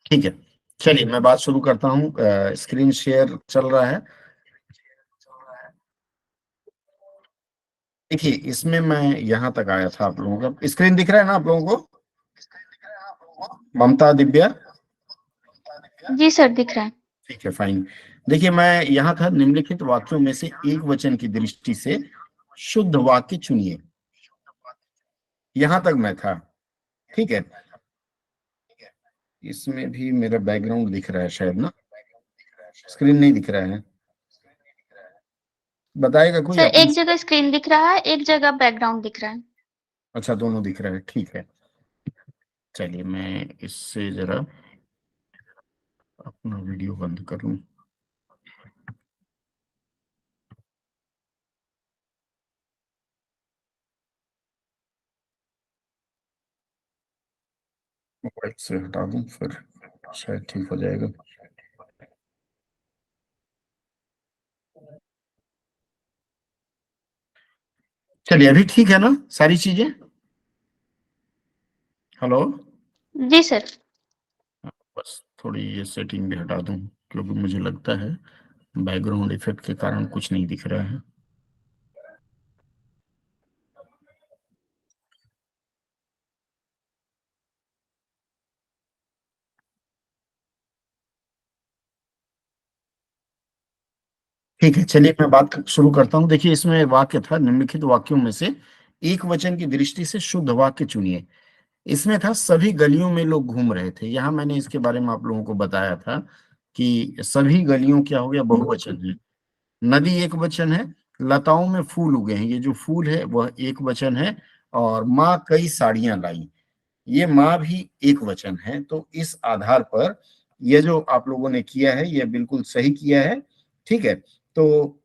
ठीक है, चलिए मैं बात शुरू करता हूँ। स्क्रीन शेयर चल रहा है। देखिए, इसमें मैं यहाँ तक आया था। आप लोगों का स्क्रीन दिख रहा है ना आप लोगों को? ममता, दिव्या? जी सर, दिख रहा है। ठीक है, फाइन। देखिए, मैं यहाँ था, निम्नलिखित वाक्यों में से एक वचन की दृष्टि से शुद्ध वाक्य चुनिए। यहाँ तक मैं था। ठीक है, इसमें भी मेरा बैकग्राउंड दिख रहा है शायद ना? स्क्रीन नहीं दिख रहा है? बताएगा कोई सर, अपन? एक जगह स्क्रीन दिख रहा है, एक जगह बैकग्राउंड दिख रहा है। अच्छा, दोनों दिख रहा है, ठीक है। चलिए मैं इससे जरा अपना वीडियो बंद कर लूं। मोबाइल से हटा दूं, फिर शायद ठीक हो जाएगा। चलिए, अभी ठीक है ना सारी चीजें? हेलो? जी सर। बस थोड़ी ये सेटिंग भी हटा दूं, क्योंकि मुझे लगता है बैकग्राउंड इफेक्ट के कारण कुछ नहीं दिख रहा है। ठीक है, चलिए मैं बात शुरू करता हूं। देखिए, इसमें वाक्य था, निम्नलिखित वाक्यों में से एक वचन की दृष्टि से शुद्ध वाक्य चुनिए। इसमें था, सभी गलियों में लोग घूम रहे थे। यहाँ मैंने इसके बारे में आप लोगों को बताया था कि सभी गलियों क्या हो गया, बहुवचन है। नदी एक वचन है। लताओं में फूल उगे हैं, ये जो फूल है वह एक वचन है। और माँ कई साड़ियां लाई, ये माँ भी एक वचन है। तो इस आधार पर ये जो आप लोगों ने किया है, ये बिल्कुल सही किया है। ठीक है, तो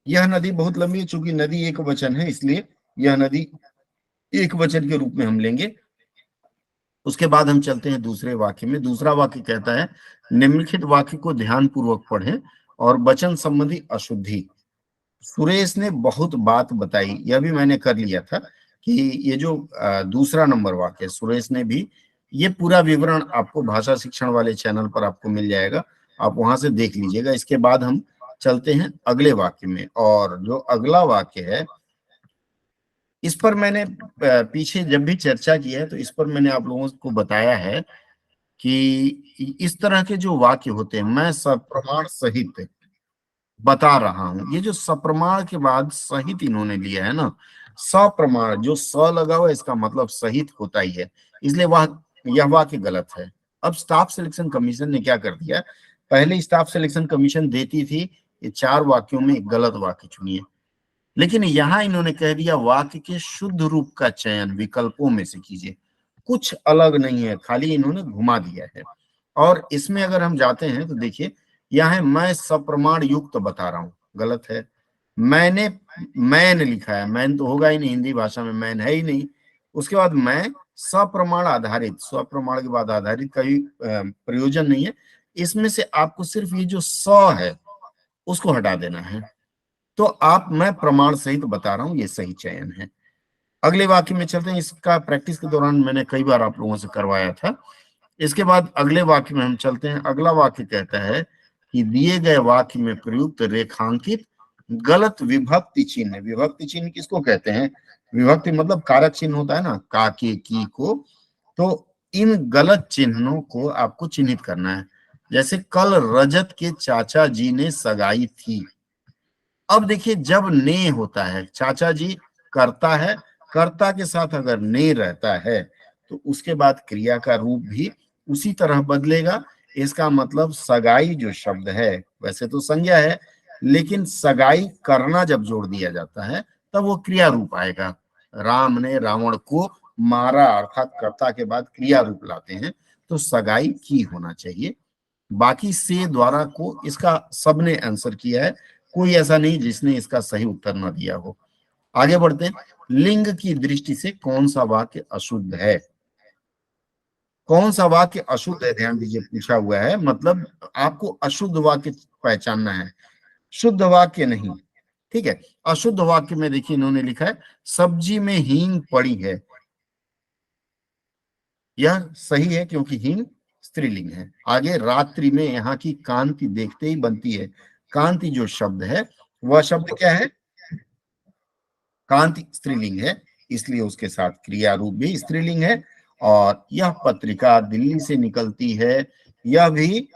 यह नदी बहुत लंबी है। चूंकि नदी एक वचन है, इसलिए यह नदी एक वचन के रूप में हम लेंगे। उसके बाद हम चलते हैं दूसरे वाक्य में। दूसरा वाक्य कहता है, निम्नलिखित वाक्य को ध्यान पूर्वक पढ़ें और वचन संबंधी अशुद्धि। सुरेश ने बहुत बात बताई, यह भी मैंने कर लिया था कि ये जो दूसरा नंबर वाक्य है, सुरेश ने भी, ये पूरा विवरण आपको भाषा शिक्षण वाले चैनल पर आपको मिल जाएगा, आप वहां से देख लीजिएगा। इसके बाद हम चलते हैं अगले वाक्य में। और जो अगला वाक्य है, इस पर मैंने पीछे जब भी चर्चा की है, तो इस पर मैंने आप लोगों को बताया है कि इस तरह के जो वाक्य होते हैं, मैं सप्रमाण सहित बता रहा हूं। ये जो सप्रमाण के बाद सहित इन्होंने लिया है ना, सप्रमाण, जो स लगा हुआ है, इसका मतलब सहित होता ही है, इसलिए वह यह वाक्य गलत है। अब स्टाफ सिलेक्शन कमीशन ने क्या कर दिया, पहले स्टाफ सिलेक्शन कमीशन देती थी ये चार वाक्यों में एक गलत वाक्य चुनिए, लेकिन यहाँ इन्होंने कह दिया वाक्य के शुद्ध रूप का चयन विकल्पों में से कीजिए। कुछ अलग नहीं है, खाली इन्होंने घुमा दिया है। और इसमें अगर हम जाते हैं तो देखिए, यह है, मैं सप्रमाण युक्त बता रहा हूं, गलत है। मैंने, मैन लिखा है, मैन तो होगा ही नहीं, हिंदी भाषा में मैन है ही नहीं। उसके बाद मैं सप्रमाण आधारित, स्वप्रमाण के बाद आधारित का भी प्रयोजन नहीं है। इसमें से आपको सिर्फ ये जो स है उसको हटा देना है। तो आप, मैं प्रमाण सहित बता रहा हूं, ये सही चयन है। अगले वाक्य में चलते हैं। इसका प्रैक्टिस के दौरान मैंने कई बार आप लोगों से करवाया था। इसके बाद अगले वाक्य में हम चलते हैं। अगला वाक्य कहता है कि दिए गए वाक्य में प्रयुक्त रेखांकित गलत विभक्ति चिन्ह। विभक्ति चिन्ह किसको कहते हैं? विभक्ति मतलब कारक चिन्ह होता है ना, का, के, की को। तो इन गलत चिन्हों को आपको चिन्हित करना है। जैसे कल रजत के चाचा जी ने सगाई थी। अब देखिए, जब ने होता है, चाचा जी करता है, कर्ता के साथ अगर ने रहता है तो उसके बाद क्रिया का रूप भी उसी तरह बदलेगा। इसका मतलब सगाई जो शब्द है, वैसे तो संज्ञा है, लेकिन सगाई करना जब जोड़ दिया जाता है तब वो क्रिया रूप आएगा। राम ने रावण को मारा, अर्थात कर्ता के बाद क्रिया रूप लाते हैं, तो सगाई की होना चाहिए। बाकी से द्वारा को इसका सबने आंसर किया है, कोई ऐसा नहीं जिसने इसका सही उत्तर न दिया हो। आगे बढ़ते हैं। लिंग की दृष्टि से कौन सा वाक्य अशुद्ध है? कौन सा वाक्य अशुद्ध है, ध्यान दीजिए, पूछा हुआ है, मतलब आपको अशुद्ध वाक्य पहचानना है, शुद्ध वाक्य नहीं। ठीक है, अशुद्ध वाक्य में देखिए इन्होंने लिखा है, सब्जी में हींग पड़ी है। यह सही है क्योंकि हिम स्त्रीलिंग है। आगे रात्रि में यहाँ की कांति देखते ही बनती है। कांति जो शब्द है वह शब्द क्या है? कांति स्त्रीलिंग है, इसलिए उसके साथ क्रिया रूप भी स्त्रीलिंग है। और यह पत्रिका दिल्ली से निकलती है, यह भी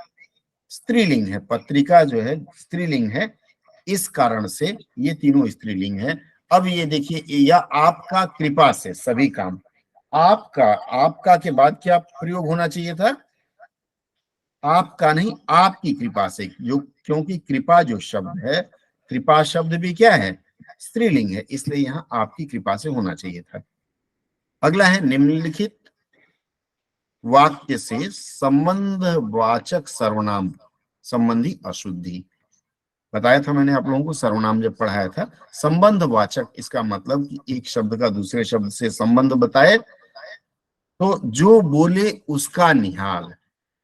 स्त्रीलिंग है। पत्रिका जो है स्त्रीलिंग है, इस कारण से ये तीनों स्त्रीलिंग है। अब ये देखिए, यह आपका कृपा से सभी काम, आपका, आपका के बाद क्या प्रयोग होना चाहिए था? आपका नहीं, आपकी कृपा से, जो क्योंकि कृपा जो शब्द है, कृपा शब्द भी क्या है? स्त्रीलिंग है, इसलिए यहाँ आपकी कृपा से होना चाहिए था। अगला है निम्नलिखित वाक्य से संबंध वाचक सर्वनाम संबंधी अशुद्धि। बताया था मैंने आप लोगों को सर्वनाम जब पढ़ाया था। संबंध वाचक, इसका मतलब कि एक शब्द का दूसरे शब्द से संबंध बताए। तो जो बोले उसका निहाल,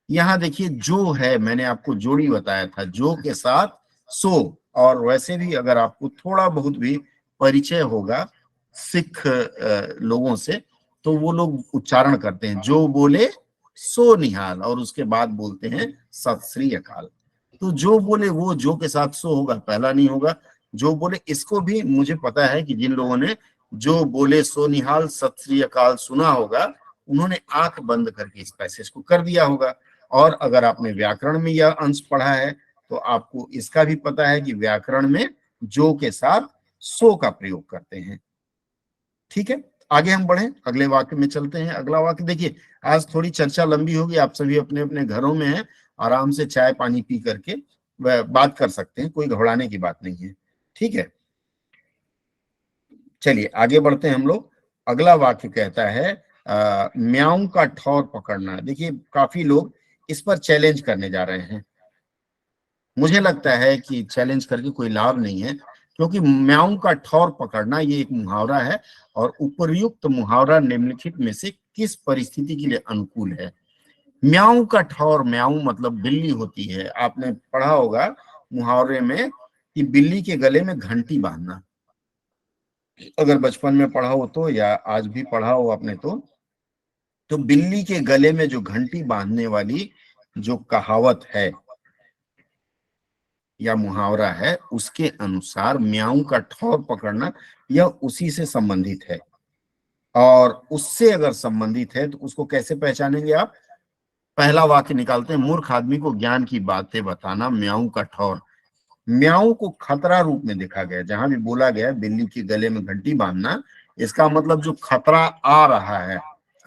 यहाँ देखिए जो है, मैंने आपको जोड़ी बताया था, जो के साथ सो। और वैसे भी अगर आपको थोड़ा बहुत भी परिचय होगा सिख लोगों से, तो वो लोग उच्चारण करते हैं जो बोले सो निहाल, और उसके बाद बोलते हैं सत श्री अकाल। तो जो बोले वो जो के साथ सो होगा, पहला नहीं होगा। जो बोले, इसको भी मुझे पता है कि जिन लोगों ने जो बोले सो निहाल सत श्री अकाल सुना होगा, उन्होंने आंख बंद करके इस पैसेज को कर दिया होगा। और अगर आपने व्याकरण में यह अंश पढ़ा है तो आपको इसका भी पता है कि व्याकरण में जो के साथ सो का प्रयोग करते हैं। ठीक है, आगे हम बढ़े, अगले वाक्य में चलते हैं। अगला वाक्य देखिए, आज थोड़ी चर्चा लंबी होगी, आप सभी अपने अपने घरों में हैं, आराम से चाय पानी पी करके बात कर सकते हैं, कोई घबराने की बात नहीं है। ठीक है, चलिए आगे बढ़ते हैं हम लोग। अगला वाक्य कहता है म्याऊं का ठौर पकड़ना। देखिए काफी लोग इस पर चैलेंज करने जा रहे हैं। मुझे लगता है कि चैलेंज करके कोई लाभ नहीं है, क्योंकि म्याऊं का ठौर पकड़ना ये एक मुहावरा है, और उपयुक्त मुहावरा निम्नलिखित में से किस परिस्थिति के लिए अनुकूल है? म्याऊं का ठौर, म्याऊं मतलब बिल्ली होती है। आपने पढ़ा होगा मुहावरे में कि बिल्ली के गले में घंटी बांधना, अगर बचपन में पढ़ा हो तो, या आज भी पढ़ा हो आपने तो बिल्ली के गले में जो घंटी बांधने वाली जो कहावत है या मुहावरा है, उसके अनुसार म्याऊं का ठौर पकड़ना यह उसी से संबंधित है। और उससे अगर संबंधित है तो उसको कैसे पहचानेंगे आप? पहला वाक्य निकालते हैं, मूर्ख आदमी को ज्ञान की बातें बताना म्याऊं का ठौर। म्याऊं को खतरा रूप में देखा गया, जहां भी बोला गया है बिल्ली के गले में घंटी बांधना, इसका मतलब जो खतरा आ रहा है,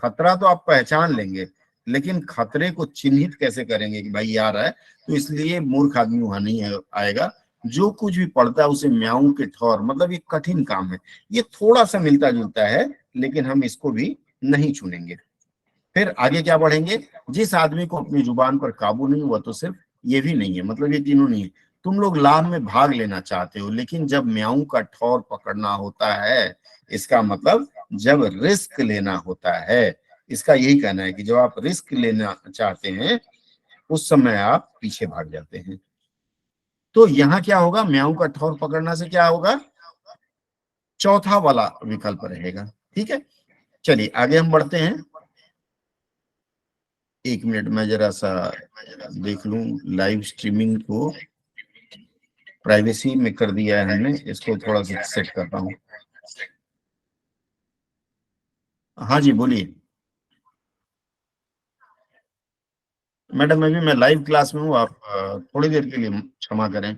खतरा तो आप पहचान लेंगे, लेकिन खतरे को चिन्हित कैसे करेंगे कि भाई आ रहा है? तो इसलिए मूर्ख आदमी वहां नहीं आएगा। जो कुछ भी पढ़ता है उसे म्याऊं के ठौर, मतलब ये कठिन काम है। ये थोड़ा सा मिलता जुलता है, लेकिन हम इसको भी नहीं चुनेंगे। फिर आगे क्या बढ़ेंगे, जिस आदमी को अपनी जुबान पर काबू नहीं हुआ, तो सिर्फ ये भी नहीं है, मतलब ये तीनों नहीं है। तुम लोग लाभ में भाग लेना चाहते हो, लेकिन जब म्याऊं का ठौर पकड़ना होता है, इसका मतलब जब रिस्क लेना होता है। इसका यही कहना है कि जब आप रिस्क लेना चाहते हैं, उस समय आप पीछे भाग जाते हैं। तो यहाँ क्या होगा, म्याऊं का ठौर पकड़ना से क्या होगा? चौथा वाला विकल्प रहेगा। ठीक है, चलिए आगे हम बढ़ते हैं। एक मिनट में जरा सा देख लूं, लाइव स्ट्रीमिंग को प्राइवेसी में कर दिया है हमने, इसको थोड़ा सा सेट करता हूँ। हाँ जी बोलिए। मैडम अभी मैं लाइव क्लास में हूँ, आप थोड़ी देर के लिए क्षमा करें,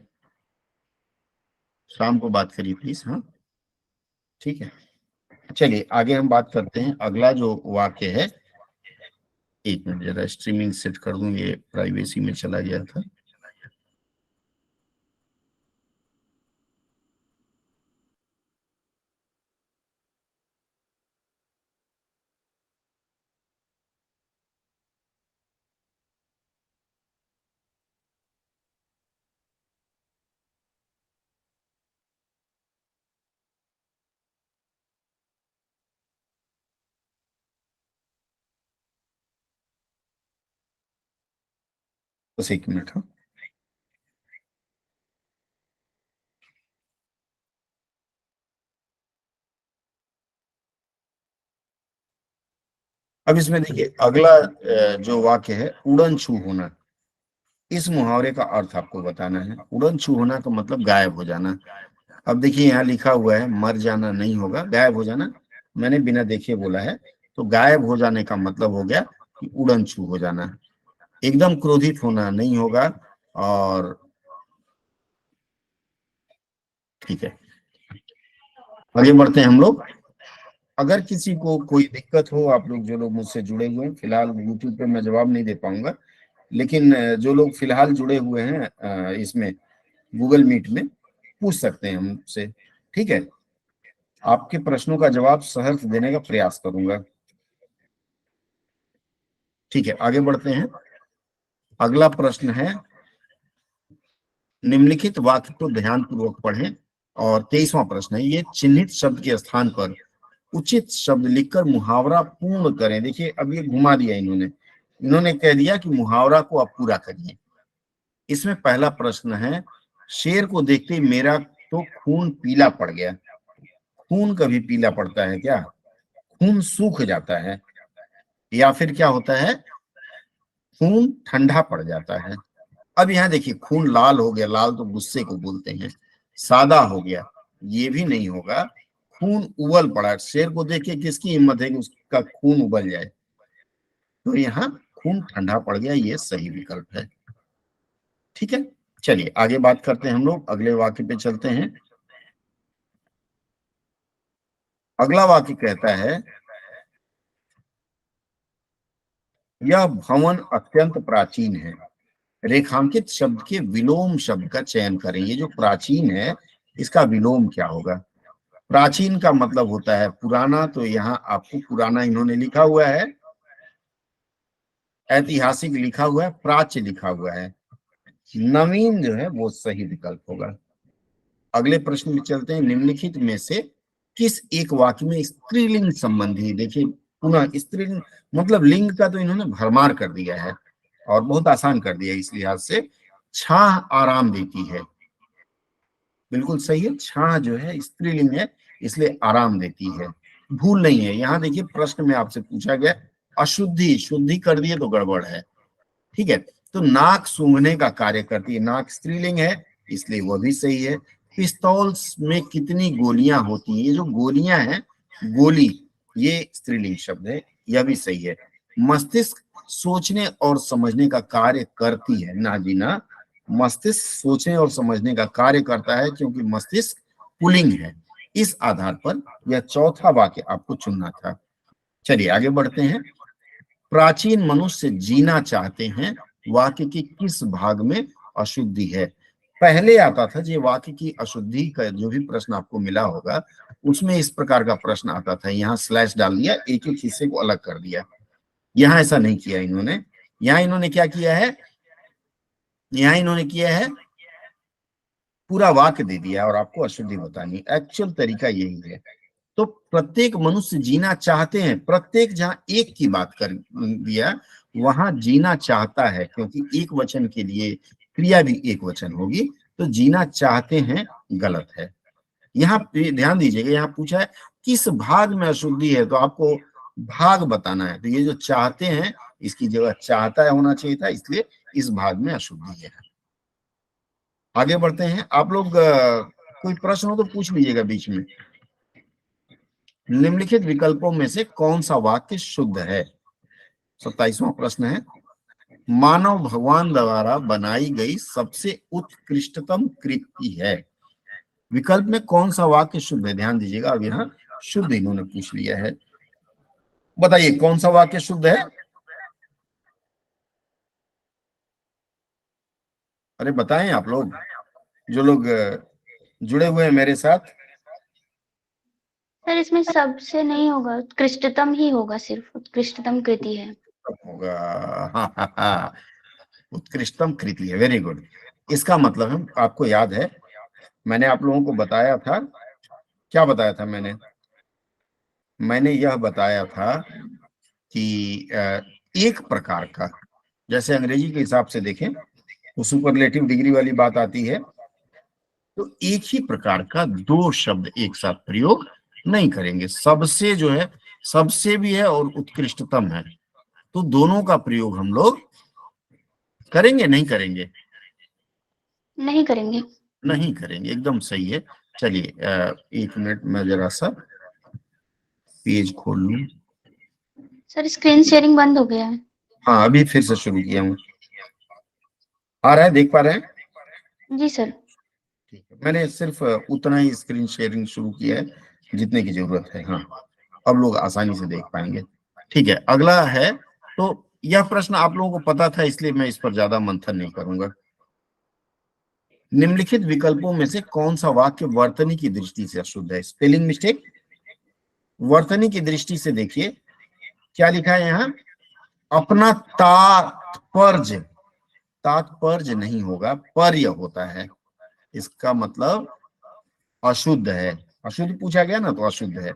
शाम को बात करिए प्लीज। हाँ ठीक है, चलिए आगे हम बात करते हैं। अगला जो वाक्य है, एक मिनट जरा स्ट्रीमिंग सेट कर दूं, ये प्राइवेसी में चला गया था। बस एक मिनट। हाँ, अब इसमें देखिए अगला जो वाक्य है उड़न छू होना, इस मुहावरे का अर्थ आपको बताना है। उड़न छू होना का मतलब गायब हो जाना। अब देखिए यहाँ लिखा हुआ है मर जाना नहीं होगा, गायब हो जाना मैंने बिना देखे बोला है, तो गायब हो जाने का मतलब हो गया कि उड़न छू हो जाना। एकदम क्रोधित होना नहीं होगा। और ठीक है, आगे बढ़ते हैं हम लोग। अगर किसी को कोई दिक्कत हो, आप लोग जो लोग मुझसे जुड़े हुए हैं, फिलहाल यूट्यूब पे मैं जवाब नहीं दे पाऊंगा, लेकिन जो लोग फिलहाल जुड़े हुए हैं इसमें गूगल मीट में, पूछ सकते हैं हमसे। ठीक है, आपके प्रश्नों का जवाब सहर्ष देने का प्रयास करूंगा। ठीक है, आगे बढ़ते हैं। अगला प्रश्न है, निम्नलिखित वाक्य को ध्यानपूर्वक पढ़ें। और 23वां प्रश्न है, ये चिन्हित शब्द के स्थान पर उचित शब्द लिखकर मुहावरा पूर्ण करें। देखिए अब ये घुमा दिया इन्होंने, इन्होंने कह दिया कि मुहावरा को आप पूरा करिए। इसमें पहला प्रश्न है, शेर को देखते ही मेरा तो खून पीला पड़ गया। खून कभी पीला पड़ता है क्या? खून सूख जाता है, या फिर क्या होता है, खून ठंडा पड़ जाता है। अब यहाँ देखिए खून लाल हो गया, लाल तो गुस्से को बोलते हैं, सादा हो गया, ये भी नहीं होगा। खून उबल पड़ा, शेर को देख के किसकी हिम्मत है कि उसका खून उबल जाए, तो यहाँ खून ठंडा पड़ गया, ये सही विकल्प है। ठीक है, चलिए आगे बात करते हैं हम लोग, अगले वाक्य पे चलते हैं। अगला वाक्य कहता है, यह भवन अत्यंत प्राचीन है। रेखांकित शब्द के विलोम शब्द का चयन करें। ये जो प्राचीन है इसका विलोम क्या होगा? प्राचीन का मतलब होता है पुराना, तो यहाँ आपको पुराना इन्होंने लिखा हुआ है, ऐतिहासिक लिखा हुआ है, प्राच्य लिखा हुआ है। नवीन जो है वो सही विकल्प होगा। अगले प्रश्न में चलते हैं, निम्नलिखित में से किस एक वाक्य में स्त्रीलिंग संबंधी, देखिए पुनः स्त्रीलिंग मतलब लिंग का तो इन्होंने भरमार कर दिया है और बहुत आसान कर दिया इस लिहाज से। छाह आराम देती है, बिल्कुल सही है, छाह जो है स्त्रीलिंग है इसलिए आराम देती है, भूल नहीं है। यहाँ देखिए प्रश्न में आपसे पूछा गया अशुद्धि, शुद्धि कर दिए तो गड़बड़ है। ठीक है, तो नाक सूंघने का कार्य करती है, नाक स्त्रीलिंग है इसलिए वो भी सही है। पिस्तौल में कितनी गोलियां होती हैं, ये जो गोलियां हैं, गोली, ये स्त्रीलिंग शब्द है, यह भी सही है। मस्तिष्क सोचने और समझने का कार्य करती है, ना जी ना, मस्तिष्क सोचने और समझने का कार्य करता है क्योंकि मस्तिष्क पुल्लिंग है। इस आधार पर यह चौथा वाक्य आपको चुनना था। चलिए आगे बढ़ते हैं। प्राचीन मनुष्य जीना चाहते हैं, वाक्य के किस भाग में अशुद्धि है? पहले आता था जो वाक्य की अशुद्धि का जो भी प्रश्न आपको मिला होगा उसमें इस प्रकार का प्रश्न आता था, यहाँ स्लैश डाल दिया, एक एक हिस्से को अलग कर दिया। यहाँ ऐसा नहीं किया इन्होंने। यहाँ इन्होंने क्या किया है, यहाँ इन्होंने किया है पूरा वाक्य दे दिया और आपको अशुद्धि बतानी। एक्चुअल तरीका यही है। तो प्रत्येक मनुष्य जीना चाहते हैं, प्रत्येक जहां एक की बात कर दिया वहां जीना चाहता है, क्योंकि एक वचन के लिए क्रिया भी एक वचन होगी, तो जीना चाहते हैं गलत है। यहाँ पे ध्यान दीजिएगा, यहाँ पूछा है किस भाग में अशुद्धि है, तो आपको भाग बताना है, तो ये जो चाहते हैं इसकी जगह चाहता है होना चाहिए था, इसलिए इस भाग में अशुद्धि है। आगे बढ़ते हैं। आप लोग कोई प्रश्न हो तो पूछ लीजिएगा बीच में। निम्नलिखित विकल्पों में से कौन सा वाक्य शुद्ध है? 27वां प्रश्न है, मानव भगवान द्वारा बनाई गई सबसे उत्कृष्टतम कृति है। विकल्प में कौन सा वाक्य शुद्ध है? ध्यान दीजिएगा, अब यहाँ शुद्ध इन्होंने पूछ लिया है, बताइए कौन सा वाक्य शुद्ध है? अरे बताएं आप लोग, जो लोग जुड़े हुए हैं मेरे साथ। सर इसमें सबसे नहीं होगा, उत्कृष्टतम ही होगा, सिर्फ उत्कृष्टतम कृति है। होगा, हाँ हाँ हाँ, उत्कृष्टतम कृति है, वेरी गुड। इसका मतलब है, आपको याद है मैंने आप लोगों को बताया था, क्या बताया था मैंने? मैंने यह बताया था कि एक प्रकार का, जैसे अंग्रेजी के हिसाब से देखें तो सुपरलेटिव डिग्री वाली बात आती है, तो एक ही प्रकार का दो शब्द एक साथ प्रयोग नहीं करेंगे। सबसे जो है सबसे भी है और उत्कृष्टतम है, तो दोनों का प्रयोग हम लोग करेंगे नहीं करेंगे? नहीं करेंगे। नहीं करेंगे, एकदम सही है। चलिए 1 मिनट मैं जरा सा पेज खोल लूं। सर स्क्रीन शेयरिंग बंद हो गया है। हाँ अभी फिर से शुरू किया हूँ। आ रहा है, देख पा रहे हैं? जी सर। ठीक है, मैंने सिर्फ उतना ही स्क्रीन शेयरिंग शुरू किया है जितने की जरूरत है। हाँ अब लोग आसानी से देख पाएंगे। ठीक है, अगला है, तो यह प्रश्न आप लोगों को पता था इसलिए मैं इस पर ज्यादा मंथन नहीं करूंगा। निम्नलिखित विकल्पों में से कौन सा वाक्य वर्तनी की दृष्टि से अशुद्ध है? Spelling mistake. वर्तनी की दृष्टि से देखिए क्या लिखा है यहाँ, अपना तात्पर्य, तात्पर्य नहीं होगा, पर्य होता है, इसका मतलब अशुद्ध है। अशुद्ध पूछा गया ना तो अशुद्ध है।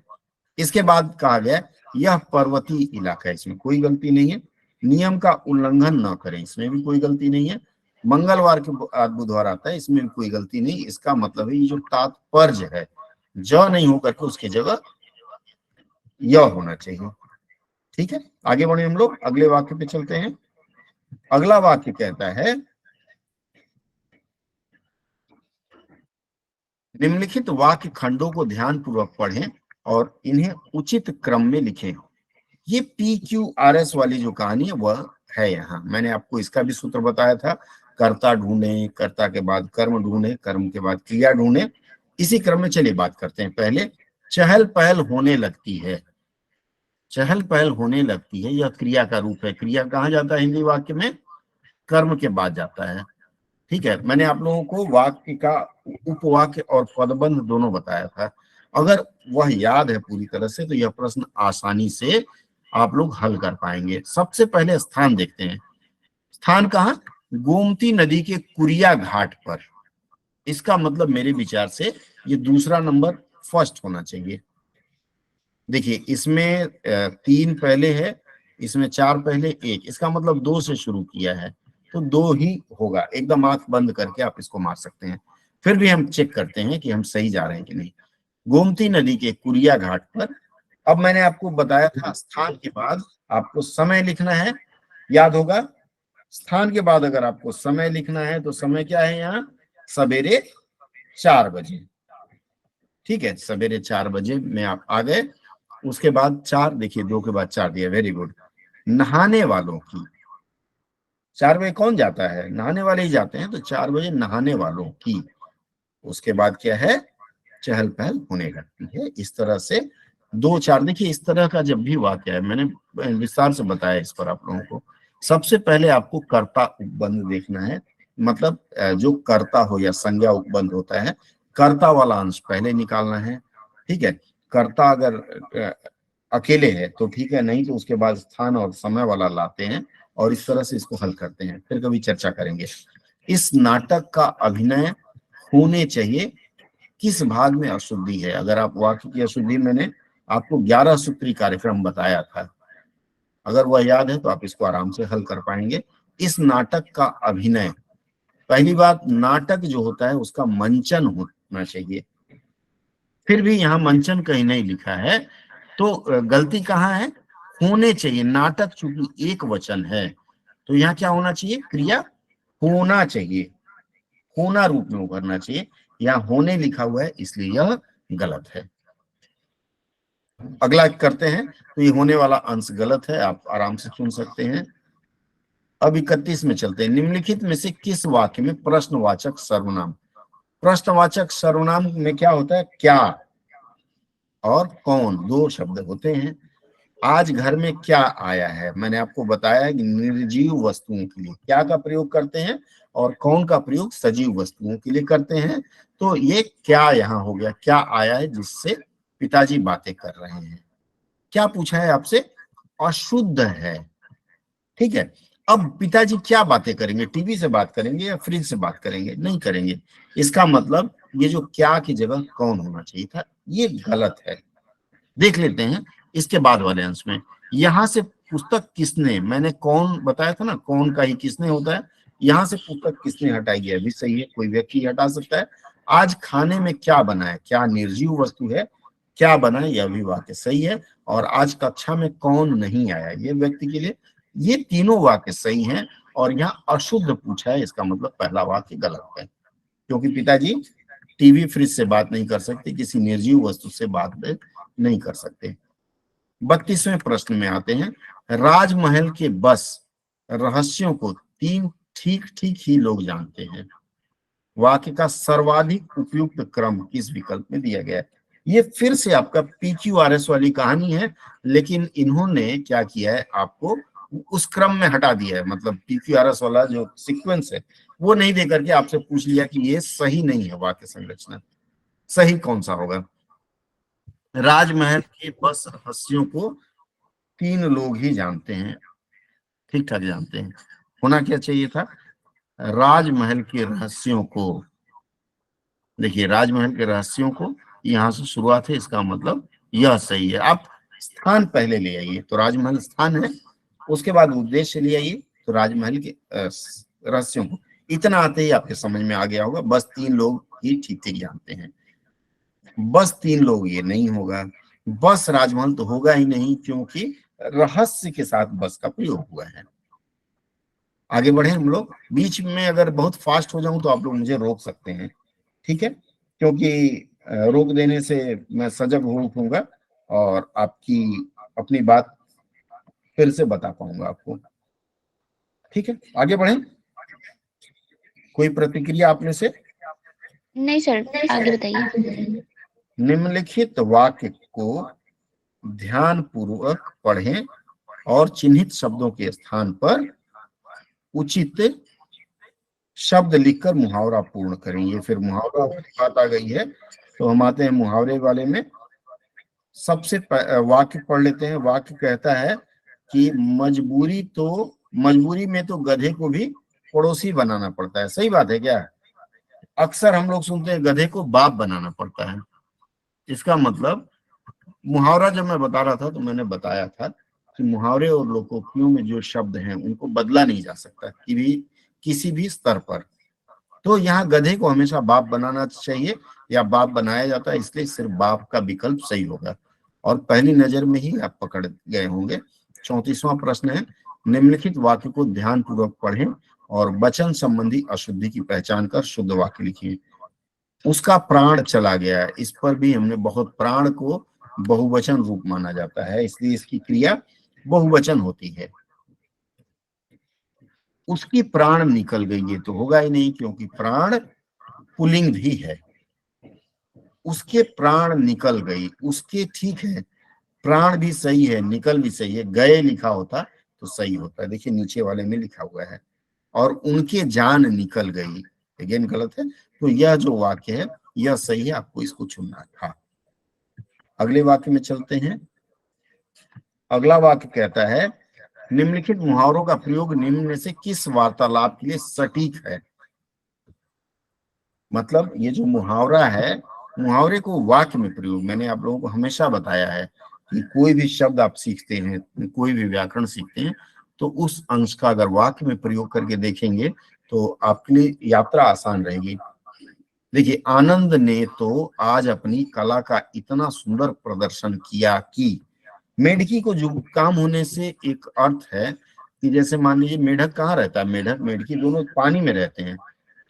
इसके बाद कहा गया यह पर्वतीय इलाका है, इसमें कोई गलती नहीं है। नियम का उल्लंघन न करें, इसमें भी कोई गलती नहीं है। मंगलवार के बाद बुधवार आता है, इसमें भी कोई गलती नहीं। इसका मतलब है ये जो तात्पर्य है ज नहीं होकर के उसकी जगह य होना चाहिए। ठीक है, आगे बढ़े हम लोग, अगले वाक्य पे चलते हैं। अगला वाक्य कहता है निम्नलिखित वाक्य खंडों को ध्यान पूर्वक पढ़ें और इन्हें उचित क्रम में लिखें। ये PQRS वाली जो कहानी है वह है यहाँ। मैंने आपको इसका भी सूत्र बताया था, कर्ता ढूंढे, कर्ता के बाद कर्म ढूंढे, कर्म के बाद क्रिया ढूंढे। इसी क्रम में चलिए बात करते हैं। पहले चहल पहल होने लगती है, चहल पहल होने लगती है, यह क्रिया का रूप है। क्रिया कहाँ जाता है हिंदी वाक्य में? कर्म के बाद जाता है। ठीक है, मैंने आप लोगों को वाक्य का उपवाक्य और पदबंध दोनों बताया था। अगर वह याद है पूरी तरह से तो यह प्रश्न आसानी से आप लोग हल कर पाएंगे। सबसे पहले स्थान देखते हैं। स्थान कहाँ? गोमती नदी के कुरिया घाट पर। इसका मतलब मेरे विचार से ये दूसरा नंबर फर्स्ट होना चाहिए। देखिए इसमें 3 पहले है, इसमें 4 पहले, 1, इसका मतलब 2 से शुरू किया है तो 2 ही होगा। एकदम आंख बंद करके आप इसको मार सकते हैं। फिर भी हम चेक करते हैं कि हम सही जा रहे हैं कि नहीं। गोमती नदी के कुरिया घाट पर। अब मैंने आपको बताया था स्थान के बाद आपको समय लिखना है, याद होगा। स्थान के बाद अगर आपको समय लिखना है तो समय क्या है यहाँ? सवेरे 4 बजे। ठीक है, सवेरे 4 बजे में आप आ गए। उसके बाद 4, देखिए 2 के बाद 4 दिया, वेरी गुड। नहाने वालों की, 4 बजे कौन जाता है? नहाने वाले ही जाते हैं, तो 4 बजे नहाने वालों की। उसके बाद क्या है? चहल पहल होने लगती है। इस तरह से 2 4, देखिए इस तरह का जब भी वाक्य है, मैंने विस्तार से बताया इस पर आप लोगों को। सबसे पहले आपको कर्ता उपबंध देखना है, मतलब जो कर्ता हो या संज्ञा उपबंध होता है, कर्ता वाला अंश पहले निकालना है। ठीक है, कर्ता अगर अकेले है तो ठीक है, नहीं तो उसके बाद स्थान और समय वाला लाते हैं और इस तरह से इसको हल करते हैं। फिर कभी चर्चा करेंगे। इस नाटक का अभिनय होने चाहिए किस भाग में अशुद्धि है? अगर आप वाक्य की अशुद्धि, मैंने आपको 11 सूत्री कार्यक्रम बताया था, अगर वह याद है तो आप इसको आराम से हल कर पाएंगे। इस नाटक का अभिनय, पहली बात नाटक जो होता है उसका मंचन होना चाहिए। फिर भी यहाँ मंचन कहीं नहीं लिखा है तो गलती कहाँ है? होने चाहिए। नाटक चूंकि एक वचन है तो यहाँ क्या होना चाहिए? क्रिया होना चाहिए, होना रूप में उभरना चाहिए। यहाँ होने लिखा हुआ है इसलिए यह गलत है। अगला करते हैं, तो ये होने वाला अंश गलत है, आप आराम से सुन सकते हैं। अब 31 में चलते हैं। निम्नलिखित में से किस वाक्य में प्रश्नवाचक सर्वनाम, प्रश्नवाचक सर्वनाम में क्या होता है? क्या और कौन, 2 शब्द होते हैं। आज घर में क्या आया है? मैंने आपको बताया कि निर्जीव वस्तुओं के लिए क्या का प्रयोग करते हैं और कौन का प्रयोग सजीव वस्तुओं के लिए करते हैं। तो ये क्या यहाँ हो गया, क्या आया है जिससे पिताजी बातें कर रहे हैं। क्या पूछा है आपसे? अशुद्ध है। ठीक है, अब पिताजी क्या बातें करेंगे? टीवी से बात करेंगे या फ्रिज से बात करेंगे? नहीं करेंगे। इसका मतलब ये जो क्या की जगह कौन होना चाहिए था, ये गलत है। देख लेते हैं इसके बाद वाले अंश में। यहां से पुस्तक किसने, मैंने कौन बताया था ना, कौन का ही किसने होता है। यहां से पुस्तक किसने हटाई गया भी सही है, कोई व्यक्ति हटा सकता है। आज खाने में क्या बना है, क्या निर्जीव वस्तु है, क्या बना, यह भी वाक्य सही है। और आज कक्षा में कौन नहीं आया, ये व्यक्ति के लिए, ये तीनों वाक्य सही हैं। और यहाँ अशुद्ध पूछा है, इसका मतलब पहला वाक्य गलत है, क्योंकि पिताजी टीवी फ्रिज से बात नहीं कर सकते, किसी निर्जीव वस्तु से बात नहीं कर सकते। 32वें प्रश्न में आते हैं। राजमहल के बस रहस्यों को तीन ठीक ठीक ही लोग जानते हैं। वाक्य का सर्वाधिक उपयुक्त क्रम किस विकल्प में दिया गया है? ये फिर से आपका PQRS वाली कहानी है, लेकिन इन्होंने क्या किया है, आपको उस क्रम में हटा दिया है। मतलब PQRS वाला जो सीक्वेंस है वो नहीं देकर के आपसे पूछ लिया कि ये सही नहीं है वाक्य संरचना। सही कौन सा होगा? राजमहल के बस रहस्यों को तीन लोग ही जानते हैं, ठीक ठाक जानते हैं। होना क्या चाहिए था? राजमहल के रहस्यों को, देखिए राजमहल के रहस्यों को यहां से शुरुआत है, इसका मतलब यह सही है। आप स्थान पहले ले आइए, तो राजमहल स्थान है, उसके बाद उद्देश्य ले आइए, तो राजमहल के रहस्यों को। इतना आते ही आपके समझ में आ गया होगा, बस तीन लोग ही ठीक ठीक जानते हैं। बस तीन लोग ये नहीं होगा, बस राजमहल तो होगा ही नहीं, क्योंकि रहस्य के साथ बस का प्रयोग हुआ है। आगे बढ़े हम लोग। बीच में अगर बहुत फास्ट हो जाऊं तो आप लोग मुझे रोक सकते हैं, ठीक है? क्योंकि रोक देने से मैं सजग हो उठूंगा और आपकी अपनी बात फिर से बता पाऊंगा आपको, ठीक है? आगे बढ़े। कोई प्रतिक्रिया आप में से? नहीं सर, आगे बताइए। निम्नलिखित वाक्य को ध्यान पूर्वक पढ़ें और चिन्हित शब्दों के स्थान पर उचित शब्द लिखकर मुहावरा पूर्ण करें। ये फिर मुहावरा वाली बात आ गई है, तो हम आते हैं मुहावरे वाले में। सबसे वाक्य पढ़ लेते हैं। वाक्य कहता है कि मजबूरी में तो गधे को भी पड़ोसी बनाना पड़ता है। सही बात है क्या? अक्सर हम लोग सुनते हैं गधे को बाप बनाना पड़ता है। इसका मतलब, मुहावरा जब मैं बता रहा था तो मैंने बताया था कि मुहावरे और लोकोक्तियों में जो शब्द हैं उनको बदला नहीं जा सकता किसी भी स्तर पर। तो यहाँ गधे को हमेशा बाप बनाना चाहिए या बाप बनाया जाता है, इसलिए सिर्फ बाप का विकल्प सही होगा। और पहली नजर में ही आप पकड़ गए होंगे। 34वां प्रश्न है। निम्नलिखित वाक्य को ध्यान पूर्वक पढ़ें और वचन संबंधी अशुद्धि की पहचान कर शुद्ध वाक्य लिखिए। उसका प्राण चला गया, इस पर भी हमने बहुत, प्राण को बहुवचन रूप माना जाता है, इसलिए इसकी क्रिया बहुवचन होती है। उसकी प्राण निकल गई, ये तो होगा ही नहीं, क्योंकि प्राण पुल्लिंग भी है। उसके प्राण निकल गई, उसके ठीक है, प्राण भी सही है, निकल भी सही है, गए लिखा होता तो सही होता। देखिए नीचे वाले में लिखा हुआ है। और उनके जान निकल गई, अगेन गलत है। तो यह जो वाक्य है यह सही है, आपको इसको चुनना था। अगले वाक्य में चलते हैं। अगला वाक्य कहता है, निम्नलिखित मुहावरों का प्रयोग निम्न में से किस वार्तालाप के लिए सटीक है? मतलब ये जो मुहावरा है, मुहावरे को वाक्य में प्रयोग, मैंने आप लोगों को हमेशा बताया है कि कोई भी शब्द आप सीखते हैं, कोई भी व्याकरण सीखते हैं, तो उस अंश का अगर वाक्य में प्रयोग करके देखेंगे तो आपके लिए यात्रा आसान रहेगी। देखिए, आनंद ने तो आज अपनी कला का इतना सुंदर प्रदर्शन किया कि, मेढकी को जुकाम होने से एक अर्थ है कि जैसे मान लीजिए मेढक कहाँ रहता है, मेढक मेढकी दोनों पानी में रहते हैं,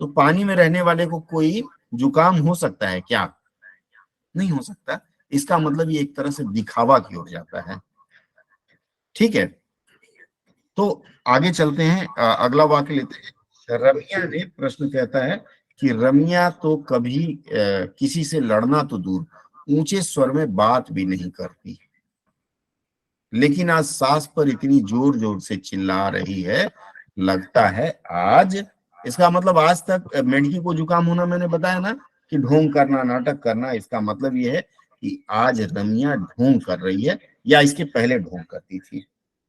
तो पानी में रहने वाले को कोई जुकाम हो सकता है क्या? नहीं हो सकता। इसका मतलब ये एक तरह से दिखावा की ओर जाता है, ठीक है? तो आगे चलते हैं, अगला वाक्य लेते हैं। रमिया ने, प्रश्न कहता है कि रमिया तो कभी किसी से लड़ना तो दूर, ऊंचे स्वर में बात भी नहीं करती, लेकिन आज सास पर इतनी जोर जोर से चिल्ला रही है, लगता है आज। इसका मतलब आज तक मेढकी को जुकाम होना मैंने बताया ना कि ढोंग करना, नाटक करना, इसका मतलब यह है कि आज रमिया ढोंग कर रही है, या इसके पहले ढोंग करती थी,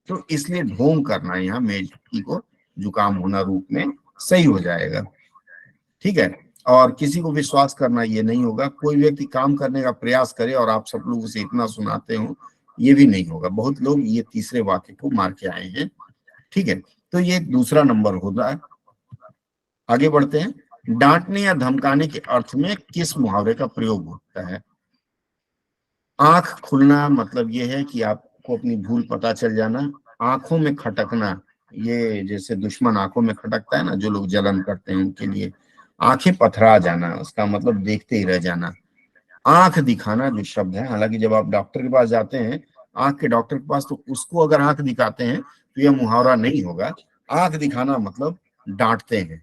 तो इसलिए ढोंग करना यहाँ मेढकी को जुकाम होना रूप में सही हो जाएगा, ठीक है? और किसी को विश्वास करना ये नहीं होगा। कोई व्यक्ति काम करने का प्रयास करे और आप सब लोग उसे इतना सुनाते हो, ये भी नहीं होगा। बहुत लोग ये तीसरे वाक्य को मार के आए हैं, ठीक है? तो ये दूसरा नंबर होता है। आगे बढ़ते हैं। डांटने या धमकाने के अर्थ में किस मुहावरे का प्रयोग होता है? आंख खुलना मतलब ये है कि आपको अपनी भूल पता चल जाना। आंखों में खटकना, ये जैसे दुश्मन आंखों में खटकता है ना, जो लोग जलन करते हैं उनके लिए। आंखें पथरा जाना, उसका मतलब देखते ही रह जाना। आंख दिखाना जो शब्द है, हालांकि जब आप डॉक्टर के पास जाते हैं, आंख के डॉक्टर के पास, तो उसको अगर आंख दिखाते हैं तो यह मुहावरा नहीं होगा। आंख दिखाना मतलब डांटते हैं।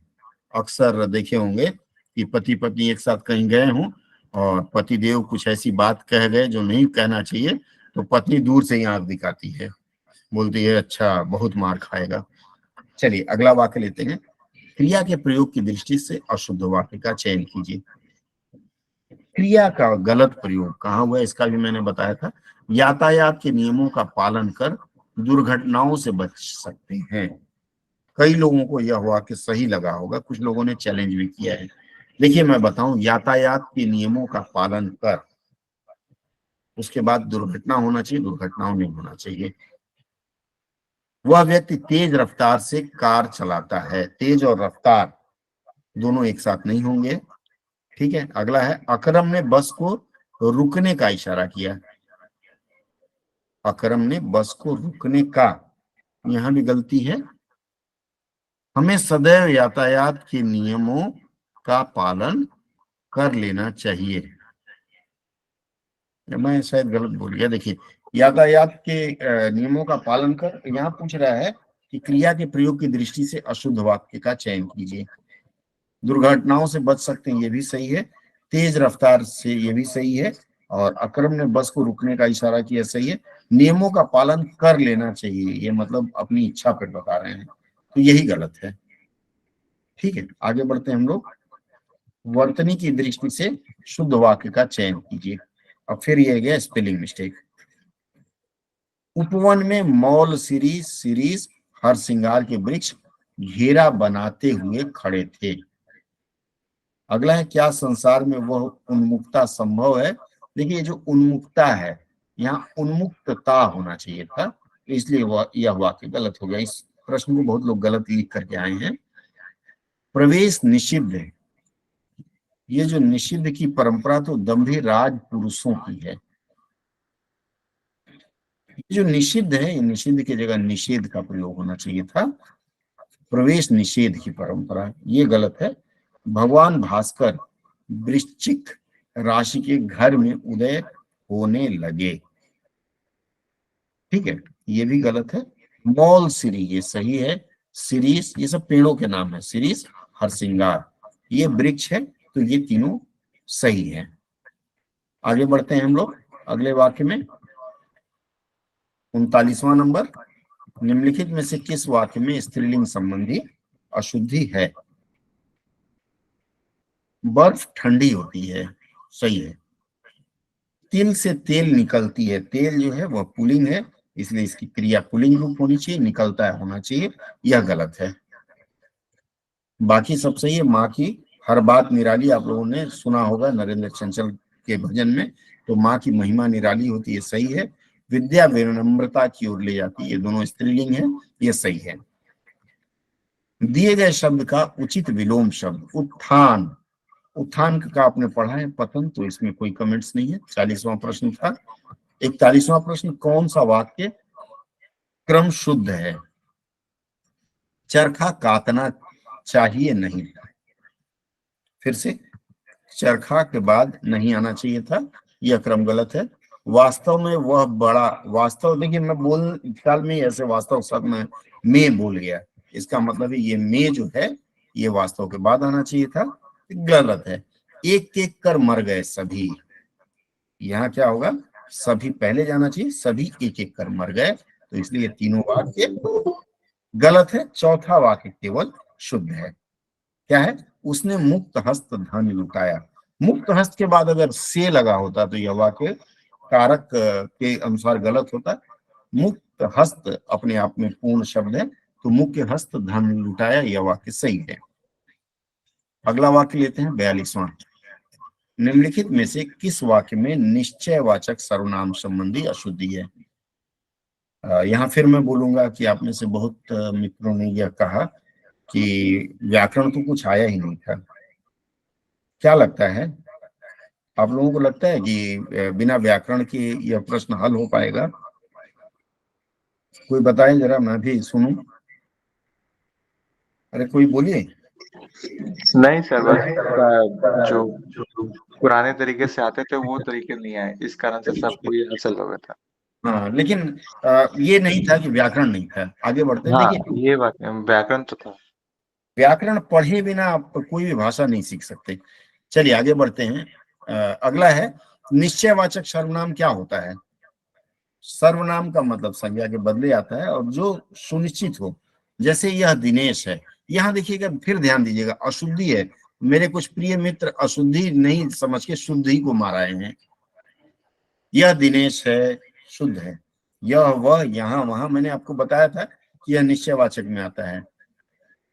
अक्सर देखे होंगे कि पति पत्नी एक साथ कहीं गए हों और पति देव कुछ ऐसी बात कह गए जो नहीं कहना चाहिए, तो पत्नी दूर से ही आंख दिखाती है, बोलती है अच्छा बहुत मार खाएगा। चलिए अगला वाक्य लेते हैं। क्रिया के प्रयोग की दृष्टि से अशुद्ध वाक्य का चयन कीजिए। क्रिया का गलत प्रयोग कहाँ हुआ है, इसका भी मैंने बताया था। यातायात के नियमों का पालन कर दुर्घटनाओं से बच सकते हैं। कई लोगों को यह वाक्य सही लगा होगा, कुछ लोगों ने चैलेंज भी किया है। देखिए मैं बताऊं, यातायात के नियमों का पालन कर, उसके बाद दुर्घटना होना चाहिए, दुर्घटनाओं नहीं होना चाहिए। वह व्यक्ति तेज रफ्तार से कार चलाता है। तेज और रफ्तार दोनों एक साथ नहीं होंगे। ठीक है, अगला है, अकरम ने बस को रुकने का इशारा किया। अकरम ने बस को रुकने का, यहां भी गलती है। हमें सदैव यातायात के नियमों का पालन कर लेना चाहिए। मैं शायद गलत बोल गया। देखिए, यातायात के नियमों का पालन कर, यहाँ पूछ रहा है कि क्रिया के प्रयोग की दृष्टि से अशुद्ध वाक्य का चयन कीजिए। दुर्घटनाओं से बच सकते हैं, ये भी सही है। तेज रफ्तार से, ये भी सही है। और अकरम ने बस को रुकने का इशारा किया, सही है। नियमों का पालन कर लेना चाहिए, ये मतलब अपनी इच्छा पर बता रहे हैं, तो यही गलत है। ठीक है, आगे बढ़ते हैं हम लोग। वर्तनी की दृष्टि से शुद्ध वाक्य का चयन कीजिए। अब फिर ये गया स्पेलिंग मिस्टेक। उपवन में मौल सीरीज सीरीज हर श्रृंगार के वृक्ष घेरा बनाते हुए खड़े थे। अगला है, क्या संसार में वह उन्मुक्ता संभव है। देखिए, ये जो उन्मुक्ता है, यहाँ उन्मुक्तता होना चाहिए था, इसलिए वह यह वाक्य गलत हो गया। इस प्रश्न को बहुत लोग गलत लिख करके आए हैं। प्रवेश निषिद्ध है, ये जो निषिद्ध की परंपरा तो दंभी राज पुरुषों की है। ये जो निषिद्ध है, ये निषिद्ध की जगह निषेध का प्रयोग होना चाहिए था। प्रवेश निषेध की परंपरा, ये गलत है। भगवान भास्कर वृश्चिक राशि के घर में उदय होने लगे। ठीक है, ये भी गलत है। मॉल सिरी, ये सही है। सिरीस, ये सब पेड़ों के नाम है। सिरीस हरसिंगार, ये वृक्ष है, तो ये तीनों सही है। आगे बढ़ते हैं हम लोग अगले वाक्य में। 39वां नंबर, निम्नलिखित में से किस वाक्य में स्त्रीलिंग संबंधी अशुद्धि है। बर्फ ठंडी होती है, सही है। तिल से तेल निकलती है, तेल जो है वह पुल्लिंग है, इसलिए इसकी क्रिया पुल्लिंग रूप होनी चाहिए, निकलता है होना चाहिए, यह गलत है। बाकी सब सही है। माँ की हर बात निराली, आप लोगों ने सुना होगा नरेंद्र चंचल के भजन में, तो माँ की महिमा निराली होती है, सही है। विद्या विनम्रता की ओर ले जाती है, ये दोनों स्त्रीलिंग है, ये सही है। दिए गए शब्द का उचित विलोम शब्द। उत्थान, उत्थान का आपने पढ़ा है, पतन, तो इसमें कोई कमेंट्स नहीं है। 40वां प्रश्न था। 41वां प्रश्न, कौन सा वाक्य क्रम शुद्ध है। चरखा काटना चाहिए नहीं, फिर से, चरखा के बाद नहीं आना चाहिए था, यह क्रम गलत है। वास्तव में वह बड़ा, वास्तव, देखिए मैं बोल ख्याल में ऐसे वास्तव सब में बोल गया, इसका मतलब है ये में जो है ये वास्तव के बाद आना चाहिए था, गलत है। एक एक कर मर गए सभी, यहाँ क्या होगा, सभी पहले जाना चाहिए, सभी एक एक कर मर गए, तो इसलिए तीनों वाक्य गलत है। चौथा वाक्य केवल शुद्ध है। क्या है, उसने मुक्त हस्त धन लुटाया। मुक्त हस्त के बाद अगर से लगा होता तो यह वाक्य कारक के अनुसार गलत होता। मुक्त हस्त अपने आप में पूर्ण शब्द है, तो मुख्य हस्त धन लुटाया, यह वाक्य सही है। अगला वाक्य लेते हैं 42वां। निम्नलिखित में से किस वाक्य में निश्चयवाचक सर्वनाम संबंधी अशुद्धि है। यहाँ फिर मैं बोलूंगा कि आप में से बहुत मित्रों ने यह कहा कि व्याकरण तो कुछ आया ही नहीं था। क्या लगता है, आप लोगों को लगता है कि बिना व्याकरण के यह प्रश्न हल हो पाएगा? कोई बताए जरा, मैं भी सुनूं। अरे कोई बोलिए। नहीं सर, बस जो पुराने तरीके से आते थे वो तरीके नहीं आए, इस कारण से सबको ये हासिल हो गया था। हाँ, लेकिन ये नहीं था कि व्याकरण नहीं था। आगे बढ़ते हैं। हाँ, देखिए, ये बात है, व्याकरण तो था। व्याकरण पढ़े बिना आप कोई भी भाषा नहीं सीख सकते। चलिए आगे बढ़ते हैं। अगला है, निश्चयवाचक सर्वनाम क्या होता है? सर्वनाम का मतलब संज्ञा के बदले आता है और जो सुनिश्चित हो। जैसे यह दिनेश है, यहां देखिएगा, फिर ध्यान दीजिएगा, अशुद्धि है। मेरे कुछ प्रिय मित्र अशुद्धि नहीं समझ के शुद्धि को माराए हैं। यह दिनेश है, शुद्ध है। यह वह यहाँ वहां, मैंने आपको बताया था कि यह निश्चयवाचक में आता है।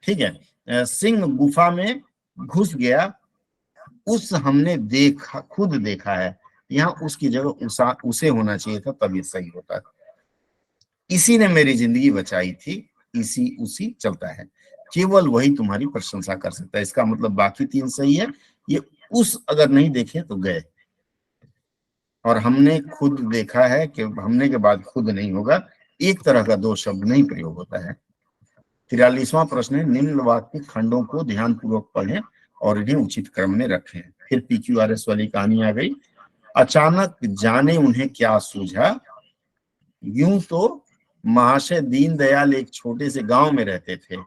ठीक है। सिंह गुफा में घुस गया, उस हमने देखा, खुद देखा है। यहाँ उसकी जगह उसे होना चाहिए था, तब ये सही होता। इसी ने मेरी जिंदगी बचाई थी, इसी उसी चलता है। केवल वही तुम्हारी प्रशंसा कर सकता है। इसका मतलब बाकी तीन सही है। ये उस अगर नहीं देखे तो गए, और हमने खुद देखा है कि हमने के बाद खुद नहीं होगा। एक तरह का दो शब्द नहीं प्रयोग होता है। 43वां प्रश्न है, निम्न वाक्य खंडों को ध्यान पूर्वक पढ़ें और इन्हें उचित क्रम में रखें। फिर PQRS वाली कहानी आ गई। अचानक जाने उन्हें क्या सूझा, यूं तो महाशय दीनदयाल एक छोटे से गांव में रहते थे,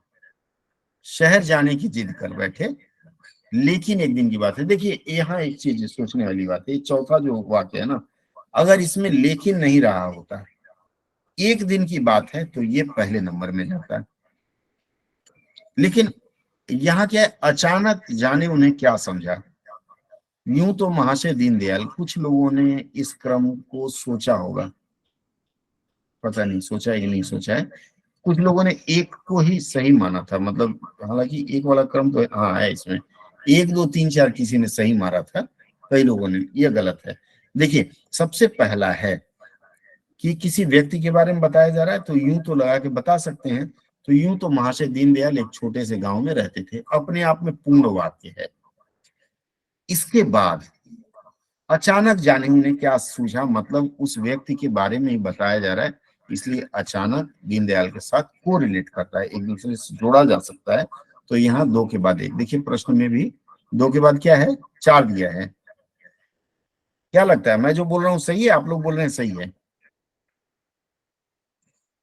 शहर जाने की जिद कर बैठे, लेकिन एक दिन की बात है। देखिए यहाँ एक चीज सोचने वाली बात है, चौथा जो वाक्य है ना, अगर इसमें लेकिन नहीं रहा होता, एक दिन की बात है, तो ये पहले नंबर में जाता है। लेकिन यहाँ क्या है, अचानक जाने उन्हें क्या समझा, यूं तो महाशय दीनदयाल। कुछ लोगों ने इस क्रम को सोचा होगा, पता नहीं सोचा है कि नहीं सोचा है। कुछ लोगों ने एक को ही सही माना था, मतलब हालांकि एक वाला क्रम तो हाँ है इसमें, 1 2 3 4 किसी ने सही मारा था, कई लोगों ने, ये गलत है। देखिए, सबसे पहला है कि किसी व्यक्ति के बारे में बताया जा रहा है, तो यूं तो लगा के बता सकते हैं। तो यूं तो महाशय दीनदयाल एक छोटे से गांव में रहते थे, अपने आप में पूर्ण वाक्य है। इसके बाद अचानक जाने उन्हें क्या सूझा, मतलब उस व्यक्ति के बारे में ही बताया जा रहा है, इसलिए अचानक दीनदयाल के साथ को रिलेट करता है, एक दूसरे से जोड़ा जा सकता है। तो यहाँ 2 के बाद 1। देखिए प्रश्न में भी 2 के बाद क्या है, 4 दिया है। क्या लगता है, मैं जो बोल रहा हूँ सही है? आप लोग बोल रहे हैं सही है?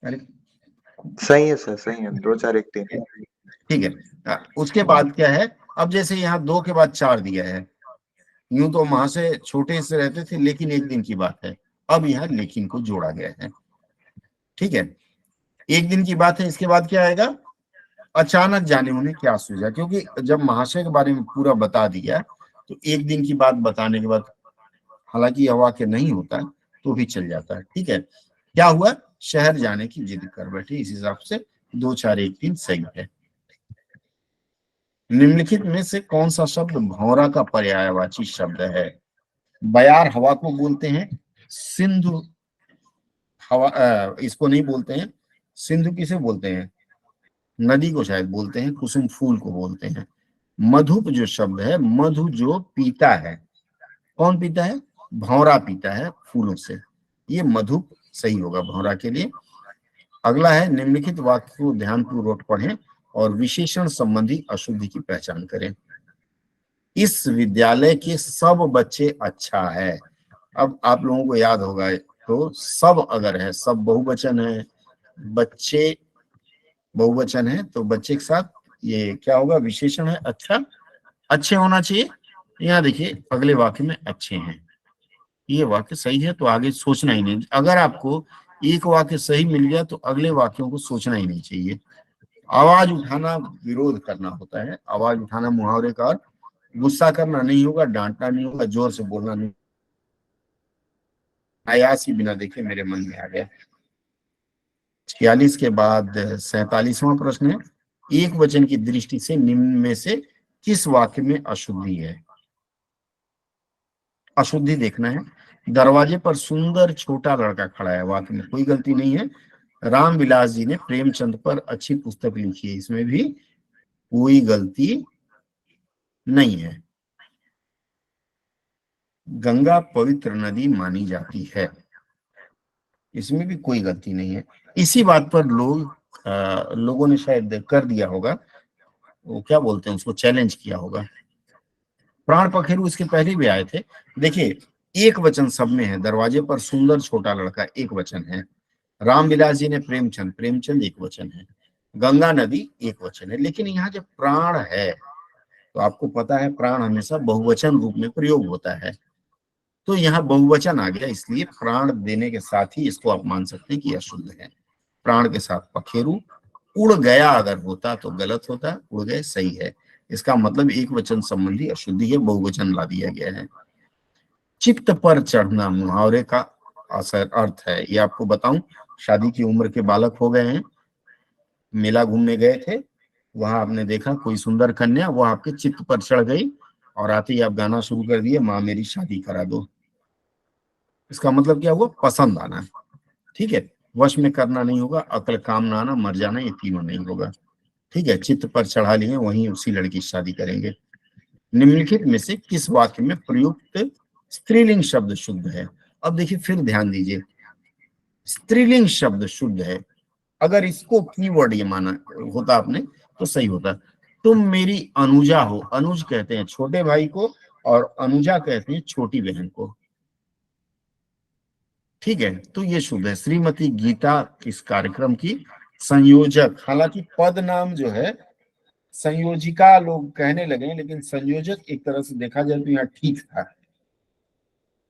अरे सही है सर, सही है, 2 4 1 3। ठीक है। उसके बाद क्या है, अब जैसे यहाँ 2 के बाद 4 दिया है, यूं तो वहां से छोटे से रहते थे, लेकिन एक दिन की बात है। अब यहाँ लेकिन को जोड़ा गया है। ठीक है, एक दिन की बात है, इसके बाद क्या आएगा, अचानक जाने उन्हें क्या सूझा, क्योंकि जब महाशय के बारे में पूरा बता दिया, तो एक दिन की बात बताने के बाद, हालांकि यह वाक्य नहीं होता तो भी चल जाता है। ठीक है, क्या हुआ, शहर जाने की जिद कर बैठे। इस हिसाब से 2 4 1 3 सही है। निम्नलिखित में से कौन सा शब्द भौरा का पर्यायवाची शब्द है? बयार हवा को बोलते हैं, सिंधु हवा इसको नहीं बोलते हैं। सिंधु किसे बोलते हैं, नदी को शायद बोलते हैं। कुसुम फूल को बोलते हैं। मधुप जो शब्द है, मधु जो पीता है, कौन पीता है, भौरा पीता है फूलों से, ये मधुप सही होगा भौरा के लिए। अगला है, निम्नलिखित वाक्य को ध्यानपूर्वक पढ़ें और विशेषण संबंधी अशुद्धि की पहचान करें। इस विद्यालय के सब बच्चे अच्छा है। अब आप लोगों को याद होगा, तो सब अगर है, सब बहुवचन है, बच्चे बहुवचन है, तो बच्चे के साथ ये क्या होगा, विशेषण है अच्छा, अच्छे होना चाहिए। यहाँ देखिए अगले वाक्य में अच्छे हैं, ये वाक्य सही है, तो आगे सोचना ही नहीं। अगर आपको एक वाक्य सही मिल गया तो अगले वाक्यों को सोचना ही नहीं चाहिए। आवाज उठाना विरोध करना होता है। आवाज उठाना मुहावरे का अर्थ गुस्सा करना नहीं होगा, डांटना नहीं होगा, जोर से बोलना नहीं। आयास ही बिना देखे मेरे मन में आ गया। 46 के बाद 47वां प्रश्न है, एक वचन की दृष्टि से निम्न में से किस वाक्य में अशुद्धि है? अशुद्धि देखना है। दरवाजे पर सुंदर छोटा लड़का खड़ा है, वाक्य में कोई गलती नहीं है। रामविलास जी ने प्रेमचंद पर अच्छी पुस्तक लिखी है, इसमें भी कोई गलती नहीं है। गंगा पवित्र नदी मानी जाती है, इसमें भी कोई गलती नहीं है। इसी बात पर लोगों ने शायद कर दिया होगा, वो क्या बोलते हैं उसको, चैलेंज किया होगा। प्राण पखेरु इसके पहले भी आए थे। देखिए, एक वचन सब में है। दरवाजे पर सुंदर छोटा लड़का एक वचन है। रामविलास जी ने प्रेमचंद, प्रेमचंद एक वचन है। गंगा नदी एक वचन है। लेकिन यहाँ जब प्राण है तो आपको पता है प्राण हमेशा बहुवचन रूप में प्रयोग होता है, तो यहाँ बहुवचन आ गया, इसलिए प्राण देने के साथ ही इसको आप मान सकते हैं कि अशुद्ध है। प्राण के साथ पखेरु, उड़ गया अगर होता तो गलत होता, उड़ गए सही है। इसका मतलब एक वचन संबंधी अशुद्धि है, बहुवचन ला दिया गया है। चित्त पर चढ़ना मुहावरे का असर अर्थ है, ये आपको बताऊं। शादी की उम्र के बालक हो गए हैं, मेला घूमने गए थे, वहां आपने देखा कोई सुंदर कन्या, वो आपके चित्त पर चढ़ गई और आते ही आप गाना शुरू कर दिए, माँ मेरी शादी करा दो। इसका मतलब क्या हुआ, पसंद आना। ठीक है, वश में करना नहीं होगा, अकल काम ना आना, मर जाना, ये तीनों नहीं होगा। ठीक है, चित्त पर चढ़ा लिए, वहीं उसी लड़की की शादी करेंगे। निम्नलिखित में से किस वाक्य में प्रयुक्त स्त्रीलिंग शब्द शुद्ध है? अब देखिए फिर ध्यान दीजिए, स्त्रीलिंग शब्द शुद्ध है। अगर इसको कीवर्ड ये माना होता आपने तो सही होता। तुम मेरी अनुजा हो, अनुज कहते हैं छोटे भाई को और अनुजा कहते हैं छोटी बहन को। ठीक है, तो ये शुद्ध है। श्रीमती गीता इस कार्यक्रम की संयोजक, हालांकि पद नाम जो है संयोजिका लोग कहने लगे, लेकिन संयोजक एक तरह से देखा जाए तो यहाँ ठीक था।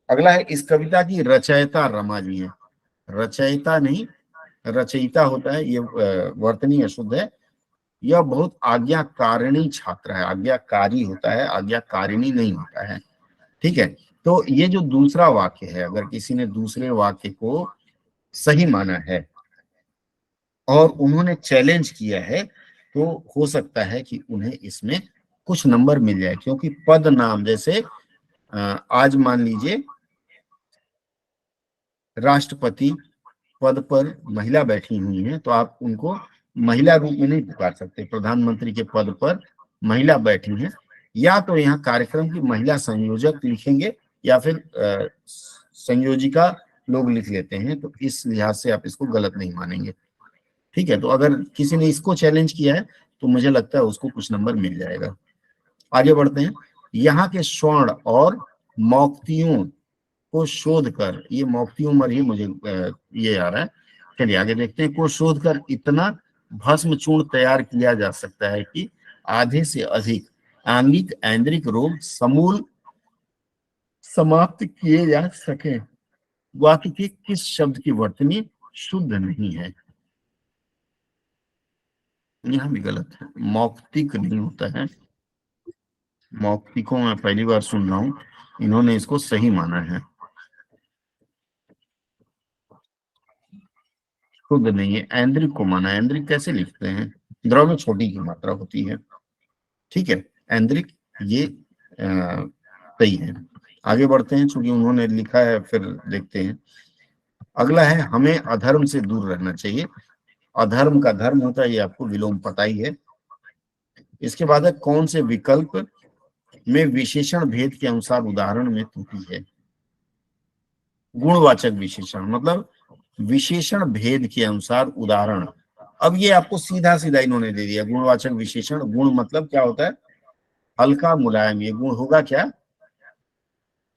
अगला है, इस कविता की रचयिता रमा जी है। रचयिता नहीं, रचयिता होता है, ये वर्तनी अशुद्ध है। यह बहुत आज्ञाकारिणी छात्र है, आज्ञाकारी होता है, आज्ञाकारिणी नहीं होता है। ठीक है, तो ये जो दूसरा वाक्य है, अगर किसी ने दूसरे वाक्य को सही माना है और उन्होंने चैलेंज किया है, तो हो सकता है कि उन्हें इसमें कुछ नंबर मिल जाए, क्योंकि पद नाम जैसे आज मान लीजिए राष्ट्रपति पद पर महिला बैठी हुई हैं, तो आप उनको महिला रूप में नहीं पुकार सकते। प्रधानमंत्री के पद पर महिला बैठी हैं, या तो यहाँ कार्यक्रम की महिला संयोजक लिखेंगे या फिर संयोजिका लोग लिख लेते हैं, तो इस लिहाज से आप इसको गलत नहीं मानेंगे। ठीक है, तो अगर किसी ने इसको चैलेंज किया है तो मुझे लगता है उसको कुछ नंबर मिल जाएगा। आगे बढ़ते हैं। यहाँ के स्वर्ण और मौक्तियों को शोध कर, ये मौक्तियों मर ही मुझे ये आ रहा है, चलिए आगे देखते हैं। को शोध कर इतना भस्म चूर्ण तैयार किया जा सकता है कि आधे से अधिक आंगिक ऐन्द्रिक रोग समूल समाप्त किए जा सके। वाक्य के किस शब्द की वर्तनी शुद्ध नहीं है? यहाँ भी गलत है, मौक्तिक नहीं होता है। मौक्तिकों में पहली बार सुन रहा हूं, इन्होंने इसको सही माना है, शुद्ध नहीं है। ऐन्द्रिक को माना। ऐन्द्रिक कैसे लिखते हैं? द्रव में छोटी की मात्रा होती है। ठीक है, ऐन्द्रिक ये सही है। आगे बढ़ते हैं, चूंकि उन्होंने लिखा है, फिर देखते हैं। अगला है, हमें अधर्म से दूर रहना चाहिए। अधर्म का धर्म होता है, ये आपको विलोम पता ही है। इसके बाद है, कौन से विकल्प में विशेषण भेद के अनुसार उदाहरण में त्रुटि है? गुणवाचक विशेषण, मतलब विशेषण भेद के अनुसार उदाहरण। अब ये आपको सीधा सीधा इन्होंने दे दिया, गुणवाचक विशेषण। गुण मतलब क्या होता है? हल्का मुलायम। ये गुण होगा क्या?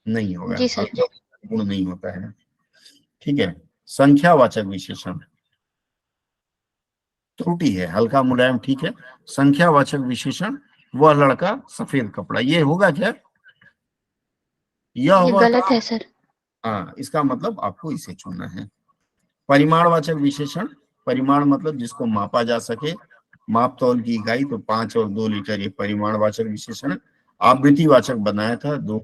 नहीं होगा, जी सर। हल्का गुण नहीं होता है। ठीक है, संख्यावाचक विशेषण त्रुटि है, हल्का मुलायम ठीक है। संख्यावाचक विशेषण, वह लड़का सफेद कपड़ा, ये होगा क्या? यह ये वह गलत था। है सर। हाँ, इसका मतलब आपको इसे चुनना है। परिमाणवाचक विशेषण, परिमाण मतलब जिसको मापा जा सके, माप तौल की इकाई, तो 5 और 2 लीटर, ये परिमाणवाचक विशेषण। आवृत्तिवाचक बनाया था, 2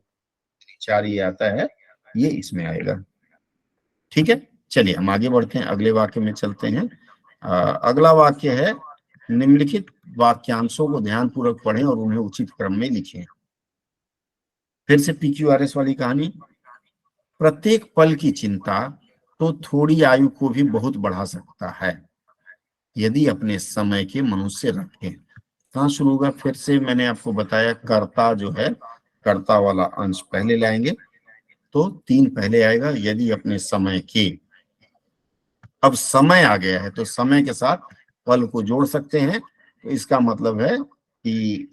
4 ये आता है, ये इसमें आएगा। ठीक है, चलिए हम आगे बढ़ते हैं, अगले वाक्य में चलते हैं। अगला वाक्य है, निम्नलिखित वाक्यांशों को ध्यानपूर्वक पढ़ें और उन्हें उचित क्रम में लिखें। फिर से PQRS वाली कहानी। प्रत्येक पल की चिंता तो थोड़ी आयु को भी बहुत बढ़ा सकता है, यदि अपने समय के मनुष्य रखें। कहाँ शुरू होगा? फिर से मैंने आपको बताया, कर्ता जो है, कर्ता वाला अंश पहले लाएंगे, तो 3 पहले आएगा। यदि अपने समय के, अब समय आ गया है तो समय के साथ पल को जोड़ सकते हैं, तो इसका मतलब है कि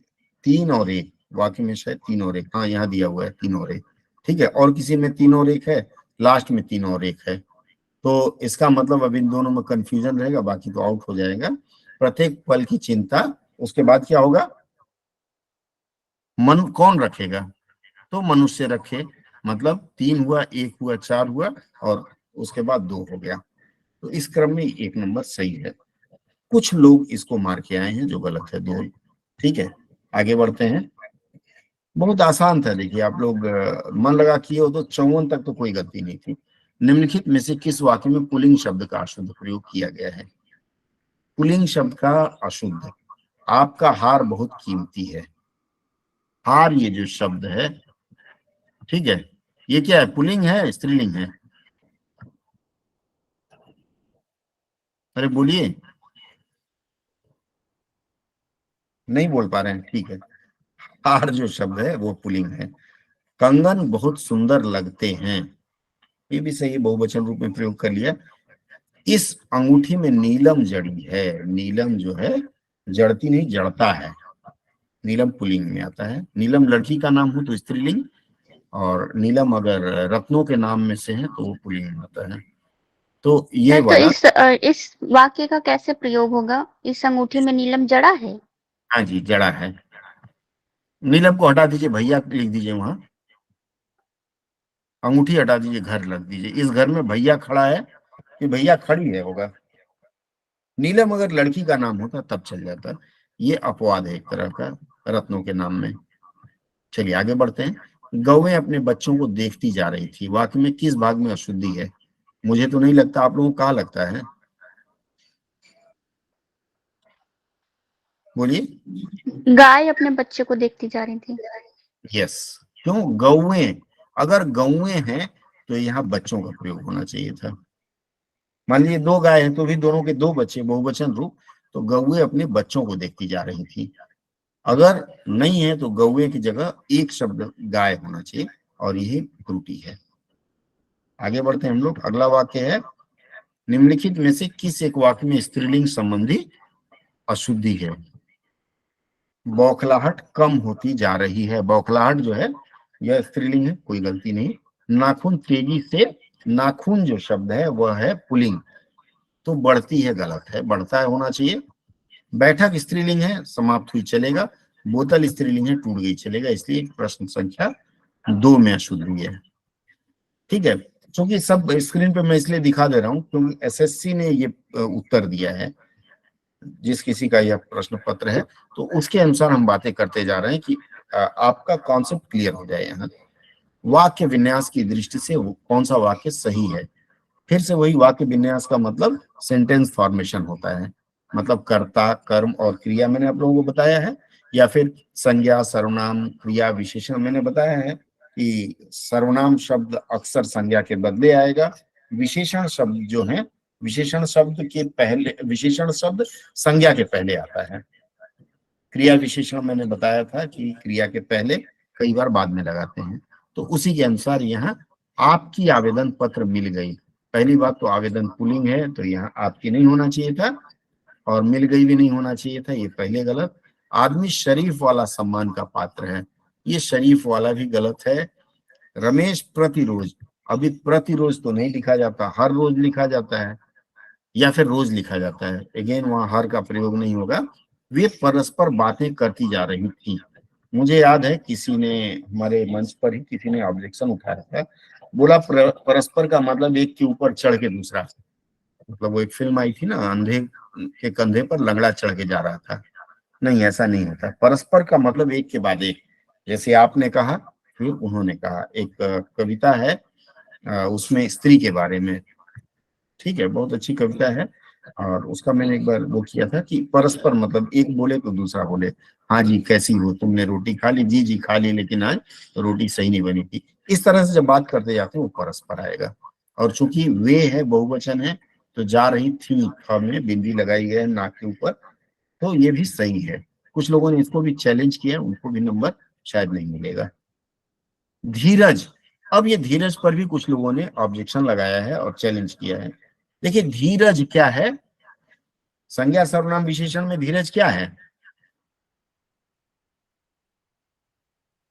3 और 1, वाक्य में शायद 3 और 1, हाँ यहाँ दिया हुआ है 3 और 1, ठीक है। और किसी में 3 और 1 है, लास्ट में 3 और 1 है, तो इसका मतलब अब इन दोनों में कंफ्यूजन रहेगा, बाकी तो आउट हो जाएगा। प्रत्येक पल की चिंता, उसके बाद क्या होगा, मन कौन रखेगा, तो मनुष्य रखे, मतलब 3 हुआ, 1 हुआ, 4 हुआ, और उसके बाद 2 हो गया। तो इस क्रम में 1 नंबर सही है। कुछ लोग इसको मार के आए हैं जो गलत है, 2, ठीक है। आगे बढ़ते हैं। बहुत आसान था, देखिए आप लोग मन लगा किए हो तो 54 तक तो कोई गलती नहीं थी। निम्नलिखित में से किस वाक्य में पुल्लिंग शब्द का अशुद्ध प्रयोग किया गया है। पुल्लिंग शब्द का अशुद्ध, आपका हार बहुत कीमती है। हार ये जो शब्द है, ठीक है, ये क्या है, पुल्लिंग है स्त्रीलिंग है? अरे बोलिए, नहीं बोल पा रहे हैं, ठीक है। हार जो शब्द है वो पुल्लिंग है। कंगन बहुत सुंदर लगते हैं, ये भी सही, बहुवचन रूप में प्रयोग कर लिया। इस अंगूठी में नीलम जड़ी है। नीलम जो है जड़ती नहीं, जड़ता है। नीलम पुल्लिंग में आता है। नीलम लड़की का नाम हो तो स्त्रीलिंग, और नीलम अगर रत्नों के नाम में से है तो वो पुल्लिंग में आता है। तो ये सर तो वाला, इस वाक्य का कैसे प्रयोग होगा, इस अंगूठी में नीलम जड़ा है? हाँ जी, जड़ा है। नीलम को हटा दीजिए, भैया लिख दीजिए वहां, अंगूठी हटा दीजिए, घर लग दीजिए। इस घर में भैया खड़ा है कि भैया खड़ी है होगा। नीलम अगर लड़की का नाम होता तब चल जाता। ये अपवाद है एक तरह का रत्नों के नाम में। चलिए आगे बढ़ते हैं। गौएं अपने बच्चों को देखती जा रही थी, वाक्य में किस भाग में अशुद्धि है? मुझे तो नहीं लगता, आप लोगों को कहाँ लगता है, बोलिए। गाय अपने बच्चे को देखती जा रही थी। यस, क्यों गौएं, अगर गौएं हैं तो यहाँ बच्चों का प्रयोग होना चाहिए था। मान लीजिए 2 गाय हैं तो भी दोनों के 2 बच्चे, बहुवचन रूप, तो गौएं अपने बच्चों को देखती जा रही थी। अगर नहीं है तो गौए की जगह एक शब्द गाय होना चाहिए, और यही त्रुटि है। आगे बढ़ते हैं हम लोग। अगला वाक्य है, निम्नलिखित में से किस एक वाक्य में स्त्रीलिंग संबंधी अशुद्धि है? बौखलाहट कम होती जा रही है। बौखलाहट जो है यह स्त्रीलिंग है, कोई गलती नहीं। नाखून तेजी से, नाखून जो शब्द है वह है पुल्लिंग, तो बढ़ती है गलत है, बढ़ता है होना चाहिए। बैठक स्त्रीलिंग है, समाप्त हुई चलेगा। बोतल स्त्रीलिंग है, टूट गई चलेगा। इसलिए प्रश्न संख्या 2 में अशुद्ध हुई है, ठीक है। क्योंकि सब स्क्रीन पे मैं इसलिए दिखा दे रहा हूँ क्योंकि एसएससी ने ये उत्तर दिया है, जिस किसी का यह प्रश्न पत्र है, तो उसके अनुसार हम बातें करते जा रहे हैं कि आपका कॉन्सेप्ट क्लियर हो जाए। यहाँ वाक्य विन्यास की दृष्टि से कौन सा वाक्य सही है? फिर से वही, वाक्य विन्यास का मतलब सेंटेंस फॉर्मेशन होता है, मतलब कर्ता, कर्म और क्रिया मैंने आप लोगों को बताया है, या फिर संज्ञा, सर्वनाम, क्रिया, विशेषण मैंने बताया है कि सर्वनाम शब्द अक्सर संज्ञा के बदले आएगा। विशेषण शब्द जो है, विशेषण शब्द के पहले, विशेषण शब्द संज्ञा के पहले आता है। क्रिया विशेषण मैंने बताया था कि क्रिया के पहले, कई बार बाद में लगाते हैं। तो उसी के अनुसार यहाँ आपकी आवेदन पत्र मिल गई, पहली बात तो आवेदन पुल्लिंग है तो यहाँ आपकी नहीं होना चाहिए था, और मिल गई भी नहीं होना चाहिए था, ये पहले गलत। आदमी शरीफ वाला सम्मान का पात्र है, ये शरीफ वाला भी गलत है। रमेश प्रतिरोज, अभी प्रतिरोज तो नहीं लिखा जाता, हर रोज लिखा जाता है, या फिर रोज लिखा जाता है, अगेन वहां हर का प्रयोग नहीं होगा। वे परस्पर बातें करती जा रही थी। मुझे याद है किसी ने हमारे मंच पर ही किसी ने ऑब्जेक्शन उठाया था, बोला परस्पर का मतलब एक के ऊपर चढ़ के दूसरा, मतलब वो एक फिल्म आई थी ना, अंधे के कंधे पर लंगड़ा चढ़ के जा रहा था। नहीं, ऐसा नहीं होता। परस्पर का मतलब एक के बाद एक, जैसे आपने कहा फिर उन्होंने कहा। एक कविता है उसमें स्त्री के बारे में, ठीक है, बहुत अच्छी कविता है, और उसका मैंने एक बार वो किया था कि परस्पर मतलब एक बोले तो दूसरा बोले, हाँ जी कैसी हो, तुमने रोटी खा ली? जी जी खा ली, लेकिन आज रोटी सही नहीं बनी थी। इस तरह से जब बात करते जाते हैं वो परस्पर आएगा। और चूंकि वे है, बहुवचन है, तो जा रही थी में बिंदी लगाई गई है नाक के ऊपर, तो ये भी सही है। कुछ लोगों ने इसको भी चैलेंज किया, उनको भी नंबर शायद नहीं मिलेगा। धीरज, अब ये धीरज पर भी कुछ लोगों ने ऑब्जेक्शन लगाया है और चैलेंज किया है। देखिए धीरज क्या है, संज्ञा सर्वनाम विशेषण में धीरज क्या है?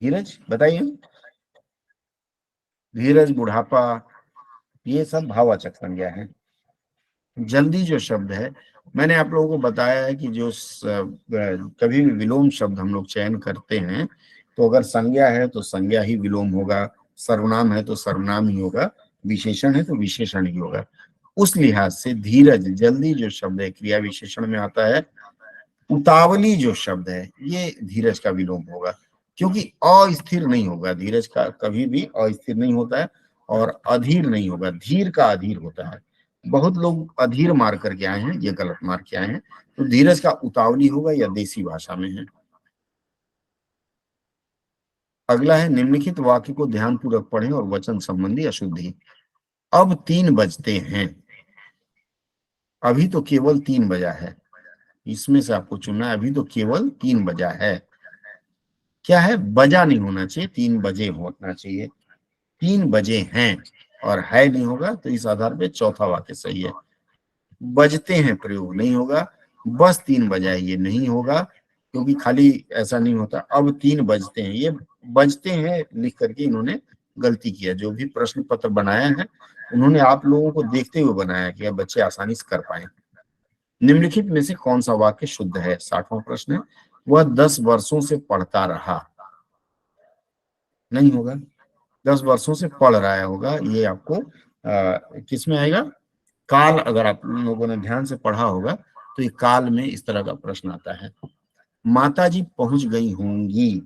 धीरज बताइए। धीरज, बुढ़ापा, ये सब भाववाचक संज्ञा है। जल्दी जो शब्द है, मैंने आप लोगों को बताया है कि जो कभी भी विलोम शब्द हम लोग चयन करते हैं तो अगर संज्ञा है तो संज्ञा ही विलोम होगा, सर्वनाम है तो सर्वनाम ही होगा, विशेषण है तो विशेषण ही होगा। उस लिहाज से धीरज, जल्दी जो शब्द है क्रिया विशेषण में आता है। उतावली जो शब्द है ये धीरज का विलोम होगा, क्योंकि अस्थिर नहीं होगा, धीरज का कभी भी अस्थिर नहीं होता है, और अधीर नहीं होगा, धीर का अधीर होता है। बहुत लोग अधीर मार करके आए हैं, ये गलत मार के आए हैं। तो धीरज का उतावली होगा या देसी भाषा में है। अगला है निम्नलिखित वाक्य को ध्यानपूर्वक पढ़ें और वचन संबंधी अशुद्धि। अब 3 बजते हैं, अभी तो केवल 3 बजा है, इसमें से आपको चुनना है। अभी तो केवल 3 बजा है, क्या है, बजा नहीं होना चाहिए, 3 बजे होना चाहिए। 3 बजे हैं और है नहीं होगा, तो इस आधार पे चौथा वाक्य सही है। बजते हैं प्रयोग नहीं होगा, बस 3 बजा है ये नहीं होगा, क्योंकि खाली ऐसा नहीं होता। अब 3 बजते हैं, ये बजते हैं लिख करके इन्होंने गलती किया। जो भी प्रश्न पत्र बनाया है उन्होंने आप लोगों को देखते हुए बनाया कि बच्चे आसानी से कर पाए। निम्नलिखित में से कौन सा वाक्य शुद्ध है? 60वां प्रश्न है। वह 10 वर्षों से पढ़ता रहा, नहीं होगा। 10 वर्षों से पढ़ रहा होगा, ये आपको किस में आएगा? काल, अगर आप लोगों ने ध्यान से पढ़ा होगा तो ये काल में इस तरह का प्रश्न आता है। माताजी पहुंच गई होंगी,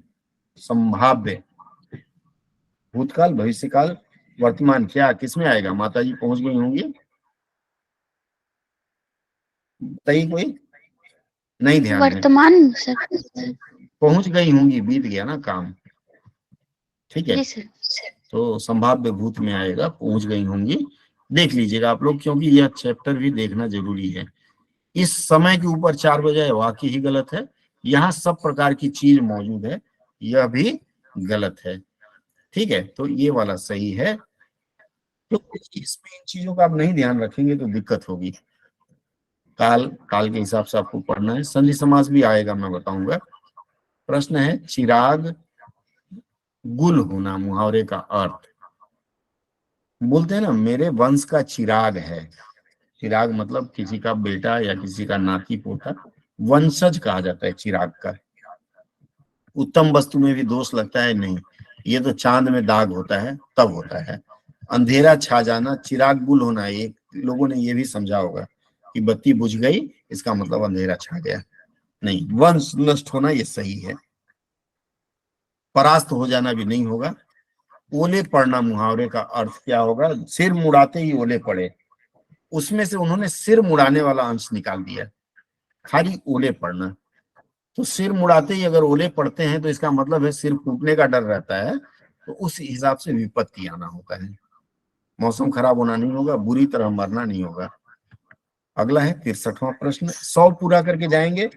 संभाव्य, भूतकाल, भविष्यकाल, वर्तमान, क्या किस में आएगा? माताजी पहुंच गई होंगी, बताइए कोई, नहीं ध्यान है। वर्तमान सर। पहुंच गई होंगी बीत गया ना काम, ठीक है, जी सर। तो संभाव्य भूत में आएगा, पहुंच गई होंगी। देख लीजिएगा आप लोग, क्योंकि यह चैप्टर भी देखना जरूरी है। इस समय के ऊपर 4 बजे वाक्य ही गलत है, यहाँ सब प्रकार की चीज मौजूद है, यह भी गलत है, ठीक है। तो ये वाला सही है। तो इसमें इन चीजों का आप नहीं ध्यान रखेंगे तो दिक्कत होगी। काल, काल के हिसाब से आपको पढ़ना है। संधि समास भी आएगा, मैं बताऊंगा। प्रश्न है चिराग गुल होना, मुहावरे का अर्थ। बोलते हैं ना मेरे वंश का चिराग है, चिराग मतलब किसी का बेटा या किसी का नाती पोता, वंशज कहा जाता है चिराग का। उत्तम वस्तु में भी दोष लगता है, नहीं, ये तो चांद में दाग होता है तब होता है। अंधेरा छा जाना, चिराग गुल होना, ये लोगों ने ये भी समझा होगा कि बत्ती बुझ गई इसका मतलब अंधेरा छा गया, नहीं, वंश नष्ट होना ये सही है। परास्त हो जाना भी नहीं होगा। ओले पड़ना, मुहावरे का अर्थ क्या होगा? सिर मुड़ाते ही ओले पड़े, उसमें से उन्होंने सिर मुड़ाने वाला अंश निकाल दिया, खाली ओले पड़ना। तो सिर मुड़ाते ही अगर ओले पड़ते हैं तो इसका मतलब है सिर फूटने का डर रहता है, तो उस हिसाब से विपत्ति आना होता है। मौसम खराब होना नहीं होगा, बुरी तरह मरना नहीं होगा। अगला है 63वां प्रश्न। 100 पूरा करके जाएंगे।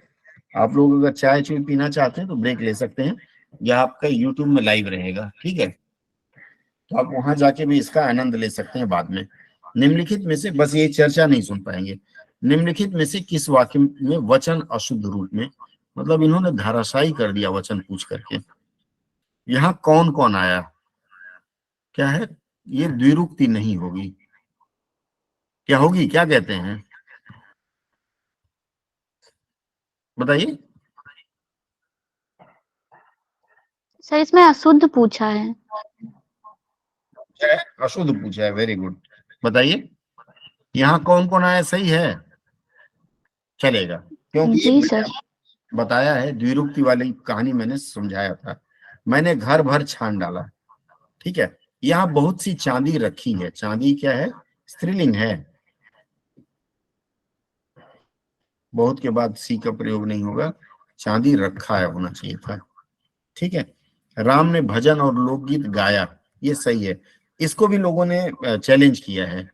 आप लोग अगर चाय चुय पीना चाहते हैं तो ब्रेक ले सकते हैं, या आपका यूट्यूब में लाइव रहेगा, ठीक है, तो आप वहां जाके भी इसका आनंद ले सकते हैं बाद में। निम्नलिखित में से, बस ये चर्चा नहीं सुन पाएंगे, निम्नलिखित में से किस वाक्य में वचन अशुद्ध रूप में, मतलब इन्होंने धाराशायी कर दिया वचन पूछ करके। यहाँ कौन कौन आया, क्या है, ये द्विरुक्ति नहीं होगी, क्या होगी, क्या कहते हैं बताइए? सर इसमें अशुद्ध पूछा है। क्या है? अशुद्ध पूछा है, वेरी गुड। बताइए यहाँ कौन कौन आया, सही है, चलेगा, क्योंकि जी सर। बताया है द्विरुक्ति वाली कहानी मैंने समझाया था। मैंने घर भर छान डाला, ठीक है। यहाँ बहुत सी चांदी रखी है, चांदी क्या है, स्त्रीलिंग है, बहुत के बाद सी का प्रयोग नहीं होगा, चांदी रखा है होना चाहिए था, ठीक है। राम ने भजन और लोकगीत गाया, ये सही है। इसको भी लोगों ने चैलेंज किया है,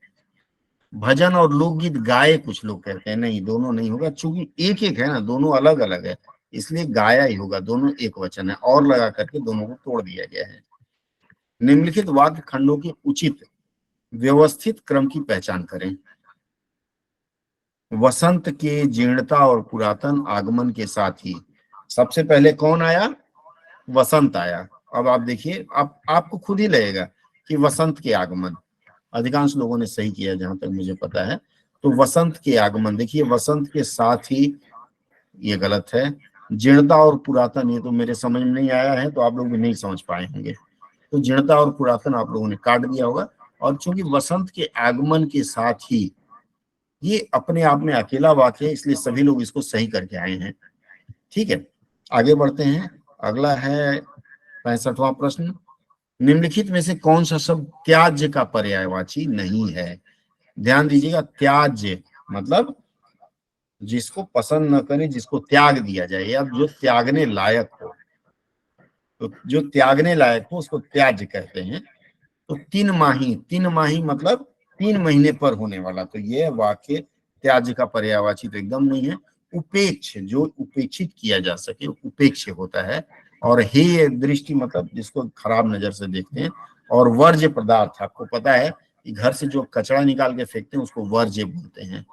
भजन और लोकगीत गाए, कुछ लोग कहते हैं नहीं, दोनों नहीं होगा, चूंकि एक एक है ना, दोनों अलग अलग है, इसलिए गाया ही होगा, दोनों एक वचन है, और लगा करके दोनों को तोड़ दिया गया है। निम्नलिखित वाक्य खंडों के उचित व्यवस्थित क्रम की पहचान करें। वसंत के जीर्णता और पुरातन आगमन के साथ ही सबसे पहले कौन आया? वसंत आया। अब आप देखिए, आपको खुद ही लगेगा कि वसंत के आगमन, अधिकांश लोगों ने सही किया जहां तक मुझे पता है। तो वसंत के आगमन, देखिए वसंत के साथ ही, ये गलत है। जीर्णता और पुरातन, ये तो मेरे समझ में नहीं आया है, तो आप लोग भी नहीं समझ पाए होंगे। तो जीर्णता और पुरातन आप लोगों ने काट दिया होगा। और चूंकि वसंत के आगमन के साथ ही, ये अपने आप में अकेला वाक्य है, इसलिए सभी लोग इसको सही करके आए हैं। ठीक है, आगे बढ़ते हैं। अगला है 65वां प्रश्न। निम्नलिखित में से कौन सा शब्द त्याज्य का पर्यायवाची नहीं है? ध्यान दीजिएगा, त्याज्य मतलब जिसको पसंद न करे, जिसको त्याग दिया जाए, या जो त्यागने लायक हो। तो जो त्यागने लायक हो उसको त्याज्य कहते हैं। तो 3 माही, 3 माही मतलब 3 महीने पर होने वाला, तो ये वाक्य त्याज्य का पर्यायवाची तो एकदम नहीं है। उपेक्ष, जो उपेक्षित किया जा सके, उपेक्ष होता है। और हे दृष्टि मतलब जिसको खराब नजर से देखते हैं। और वर्ज्य पदार्थ, आपको पता है कि घर से जो कचरा निकाल के फेंकते हैं उसको वर्ज्य बोलते हैं।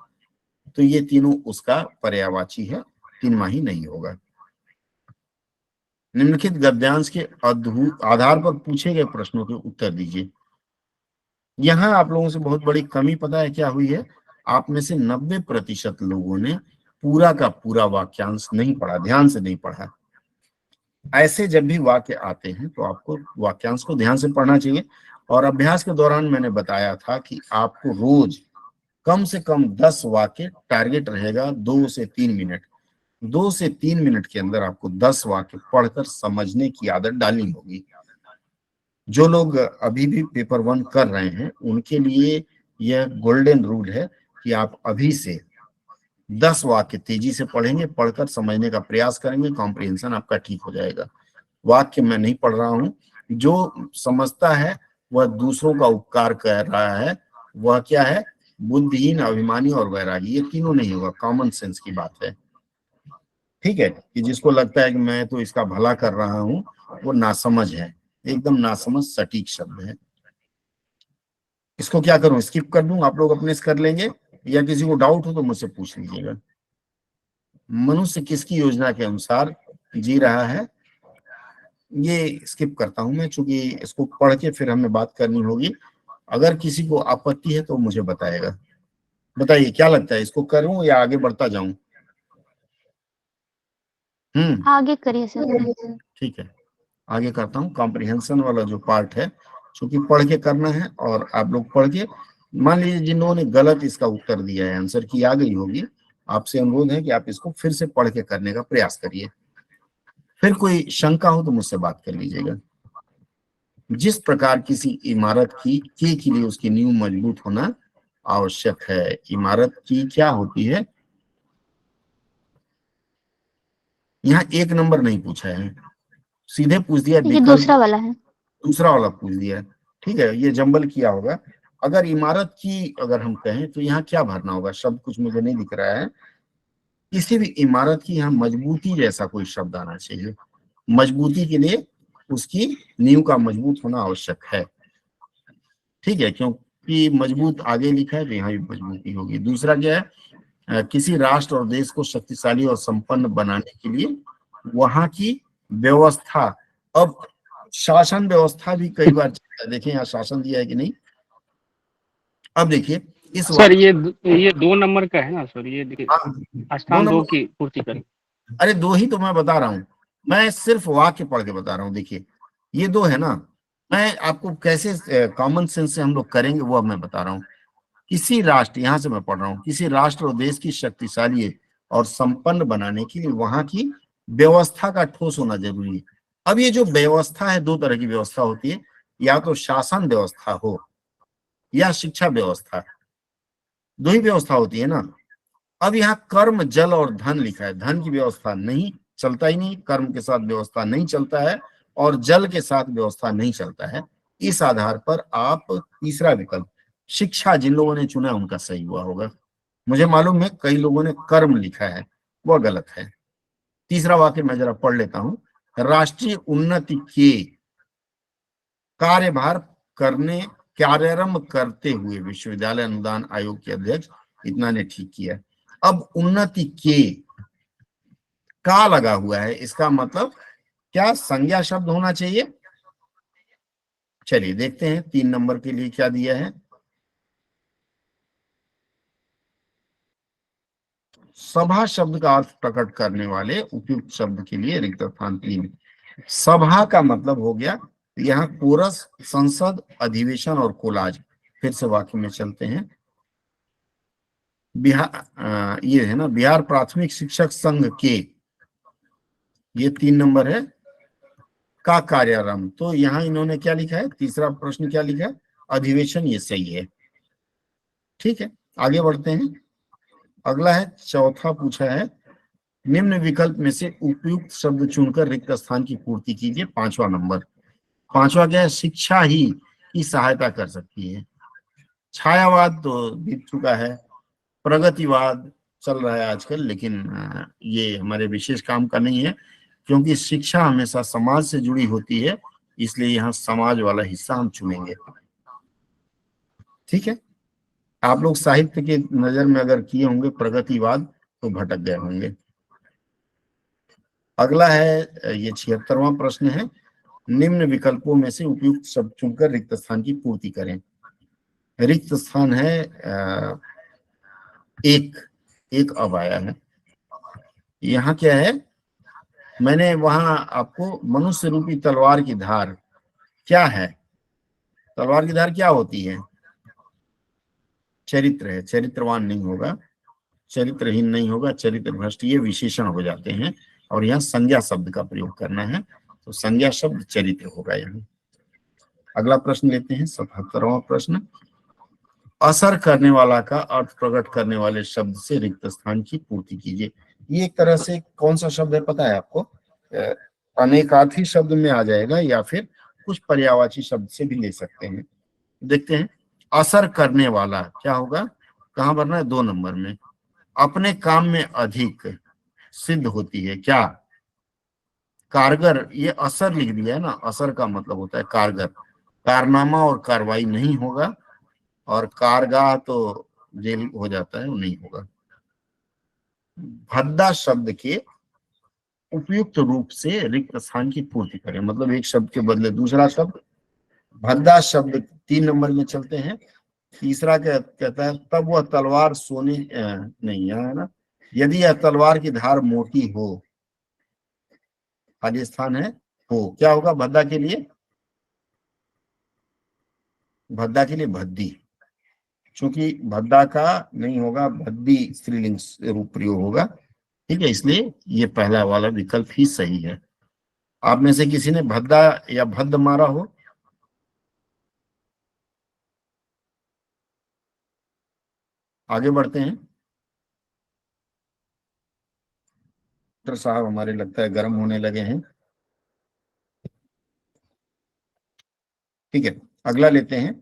तो ये तीनों उसका पर्यायवाची है, 3 माही नहीं होगा। निम्नलिखित गद्यांश के अद्भुत आधार पर पूछे गए प्रश्नों के उत्तर दीजिए। यहां आप लोगों से बहुत बड़ी कमी पता है क्या हुई है? आप में से 90% लोगों ने पूरा का पूरा वाक्यांश नहीं पढ़ा, ध्यान से नहीं पढ़ा। ऐसे जब भी वाक्य आते हैं तो आपको वाक्यांश को ध्यान से पढ़ना चाहिए। और अभ्यास के दौरान मैंने बताया था कि आपको रोज कम से कम 10 वाक्य टारगेट रहेगा, 2 से 3 मिनट। 2 से 3 मिनट के अंदर आपको 10 वाक्य पढ़कर समझने की आदत डालनी होगी। जो लोग अभी भी पेपर 1 कर रहे हैं उनके लिए यह गोल्डन रूल है कि आप अभी से 10 वाक्य तेजी से पढ़ेंगे, पढ़कर समझने का प्रयास करेंगे, कॉम्प्रिहेंशन आपका ठीक हो जाएगा। वाक्य मैं नहीं पढ़ रहा हूं, जो समझता है वह दूसरों का उपकार कर रहा है, वह क्या है? बुद्धिहीन, अभिमानी और वैरागी। ये तीनों नहीं होगा, कॉमन सेंस की बात है। ठीक है, कि जिसको लगता है कि मैं तो इसका भला कर रहा हूं, वो नासमझ है, एकदम नासमझ सटीक शब्द है। इसको क्या करूं, स्किप कर दूं? आप लोग अपने से कर लेंगे, या किसी को डाउट हो तो मुझसे पूछ लीजिएगा। मनुष्य किसकी योजना के अनुसार जी रहा है? ये स्किप करता हूं मैं, चूंकि इसको पढ़ के फिर हमें बात करनी होगी। अगर किसी को आपत्ति है तो मुझे बताएगा। बताइए क्या लगता है, इसको करूं या आगे बढ़ता जाऊं? आगे करिए सर। ठीक है, आगे करता हूँ। कॉम्प्रिहेंशन वाला जो पार्ट है, चूंकि पढ़ के करना है, और आप लोग पढ़ के, मान लीजिए जिन लोगों ने गलत इसका उत्तर दिया है, आंसर की आ गई होगी, आपसे अनुरोध है कि आप इसको फिर से पढ़ के करने का प्रयास करिए। फिर कोई शंका हो तो मुझसे बात कर लीजिएगा। जिस प्रकार किसी इमारत की के लिए उसकी नींव मजबूत होना आवश्यक है, इमारत की क्या होती है? यहाँ 1 नंबर नहीं पूछा है, सीधे पूछ दिया ये विकल्प, दूसरा वाला है। दूसरा वाला पूछ दिया। ठीक है, ये जंबल किया होगा। अगर इमारत की अगर हम कहें तो यहाँ क्या भरना होगा? शब्द कुछ मुझे नहीं दिख रहा है। किसी भी इमारत की यहाँ मजबूती जैसा कोई शब्द आना चाहिए। मजबूती के लिए उसकी नींव का मजबूत होना आवश्यक है। ठीक है, क्योंकि मजबूत आगे लिखा है तो यहाँ भी मजबूती होगी। दूसरा क्या है? किसी राष्ट्र और देश को शक्तिशाली और संपन्न बनाने के लिए वहां की व्यवस्था। अब शासन व्यवस्था भी कई बार देखें, यहाँ शासन दिया है कि नहीं। अब देखिए इस सर ये 2 नंबर का है ना सर, ये देखिए दो स्थान 2 नंबर, की पूर्ति करें। अरे 2 ही तो मैं बता रहा हूं, मैं सिर्फ वाक्य पढ़ के बता रहा हूं। देखिए ये 2 है ना, मैं आपको कैसे कॉमन सेंस से हम लोग करेंगे वो अब मैं बता रहा हूं। किसी राष्ट्र, यहां से मैं पढ़ रहा हूं, किसी राष्ट्र और देश की शक्तिशाली और संपन्न बनाने के लिए वहां की व्यवस्था का ठोस होना जरूरी है। अब ये जो व्यवस्था है, 2 तरह की व्यवस्था होती है, या तो शासन व्यवस्था हो या शिक्षा व्यवस्था, 2 ही व्यवस्था होती है ना। अब यहाँ कर्म, जल और धन लिखा है, धन की व्यवस्था नहीं, चलता ही नहीं, कर्म के साथ व्यवस्था नहीं चलता है, और जल के साथ व्यवस्था नहीं चलता है। इस आधार पर आप तीसरा विकल्प शिक्षा, जिन लोगों ने चुना है उनका सही हुआ होगा। मुझे मालूम है कई लोगों ने कर्म लिखा है, वह गलत है। तीसरा वाक्य मैं जरा पढ़ लेता हूं। राष्ट्रीय उन्नति के कार्यभार करने कार्यारंभ करते हुए विश्वविद्यालय अनुदान आयोग के अध्यक्ष, इतना ने ठीक किया। अब उन्नति के का लगा हुआ है, इसका मतलब क्या संज्ञा शब्द होना चाहिए? चलिए देखते हैं 3 नंबर के लिए क्या दिया है। सभा शब्द का अर्थ प्रकट करने वाले उपयुक्त शब्द के लिए रिक्त स्थान 3। सभा का मतलब हो गया यहाँ कोरस, संसद, अधिवेशन और कोलाज। फिर से वाक्य में चलते हैं। बिहार ये है ना, बिहार प्राथमिक शिक्षक संघ के, ये 3 नंबर है, का कार्यारंभ। तो यहाँ इन्होंने क्या लिखा है, तीसरा प्रश्न क्या लिखा है, अधिवेशन, ये सही है। ठीक है, आगे बढ़ते हैं। अगला है, चौथा पूछा है, निम्न विकल्प में से उपयुक्त शब्द चुनकर रिक्त स्थान की पूर्ति कीजिए। 5वां नंबर। 5वां क्या है, शिक्षा ही की सहायता कर सकती है। छायावाद तो बीत चुका है, प्रगतिवाद चल रहा है आजकल, लेकिन ये हमारे विशेष काम का नहीं है, क्योंकि शिक्षा हमेशा समाज से जुड़ी होती है, इसलिए यहाँ समाज वाला हिस्सा हम चुनेंगे। ठीक है, आप लोग साहित्य के नजर में अगर किए होंगे प्रगतिवाद तो भटक गए होंगे। अगला है, ये 76वां प्रश्न है, निम्न विकल्पों में से उपयुक्त शब्द चुनकर रिक्त स्थान की पूर्ति करें। रिक्त स्थान है एक अब आया है। यहाँ क्या है, मैंने वहां आपको मनुष्य रूपी तलवार की धार क्या है, तलवार की धार क्या होती है, चरित्र है, चरित्रवान नहीं होगा, चरित्रहीन नहीं होगा, चरित्र भ्रष्ट, ये विशेषण हो जाते हैं, और यहाँ संज्ञा शब्द का प्रयोग करना है, तो संज्ञा शब्द चरित्र होगा यहाँ। अगला प्रश्न लेते हैं, 77वां प्रश्न, असर करने वाला का अर्थ प्रकट करने वाले शब्द से रिक्त स्थान की पूर्ति कीजिए। ये एक तरह से कौन सा शब्द है पता है आपको, अनेकार्थी शब्द में आ जाएगा या फिर कुछ पर्यायवाची शब्द से भी ले सकते हैं। देखते हैं, असर करने वाला क्या होगा, कहाँ भरना है, 2 नंबर में। अपने काम में अधिक सिद्ध होती है, क्या, कारगर, ये असर लिख दिया है ना, असर का मतलब होता है कारगर, कारनामा और कार्रवाई नहीं होगा, और कारगाह तो जेल हो जाता है, वो नहीं होगा। भद्दा शब्द के उपयुक्त रूप से रिक्त स्थान की पूर्ति करें, मतलब एक शब्द के बदले दूसरा शब्द। भद्दा शब्द 3 नंबर में चलते हैं। तीसरा क्या कहता है, तब वह तलवार सोने नहीं, यहाँ है ना, यदि यह तलवार की धार मोटी हो, खाली स्थान है, हो, क्या होगा भद्दा के लिए, भद्दा के लिए भद्दी, चूंकि भद्दा का नहीं होगा, भद्दी स्त्रीलिंग रूप प्रयोग होगा। ठीक है, इसलिए ये पहला वाला विकल्प ही सही है। आप में से किसी ने भद्दा या भद्द मारा हो? आगे बढ़ते हैं। डॉक्टर साहब हमारे लगता है गर्म होने लगे हैं। ठीक है, अगला लेते हैं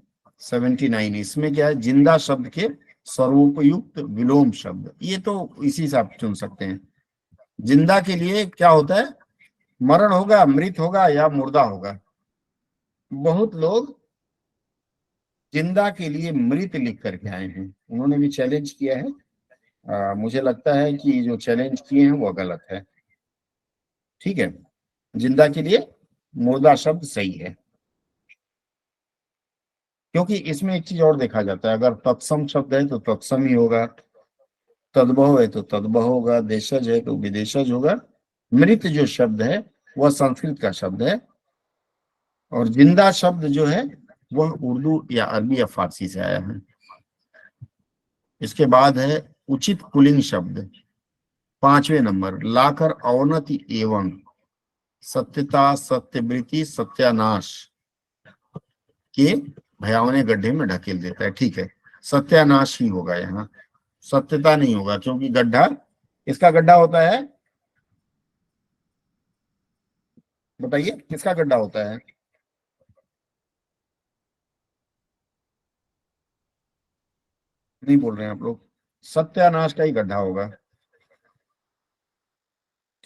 79। इसमें क्या है, जिंदा शब्द के सर्वोपयुक्त विलोम शब्द, ये तो इसी से आप चुन सकते हैं। जिंदा के लिए क्या होता है, मरण होगा, मृत होगा या मुर्दा होगा। बहुत लोग जिंदा के लिए मृत लिख करके आए हैं, उन्होंने भी चैलेंज किया है। मुझे लगता है कि जो चैलेंज किए हैं वो गलत है। ठीक है, जिंदा के लिए मुर्दा शब्द सही है, क्योंकि इसमें एक चीज और देखा जाता है, अगर तत्सम शब्द है तो तत्सम ही होगा, तद्भव है तो तद्भव होगा, देशज है तो विदेशज होगा। मृत जो शब्द है वह संस्कृत का शब्द है, और जिंदा शब्द जो है वह उर्दू या अरबी या फारसी से आया है। इसके बाद है उचित पुल्लिंग शब्द, 5वें नंबर, लाकर अवनति एवं, सत्यता, सत्यवृत्ति, सत्यानाश के भयावने गड्ढे में ढकेल देता है। ठीक है, सत्यानाश ही होगा यहाँ, सत्यता नहीं होगा, क्योंकि गड्ढा, इसका गड्ढा होता है, बताइए किसका गड्ढा होता है, नहीं बोल रहे हैं आप लोग, सत्यानाश का ही गड्ढा होगा।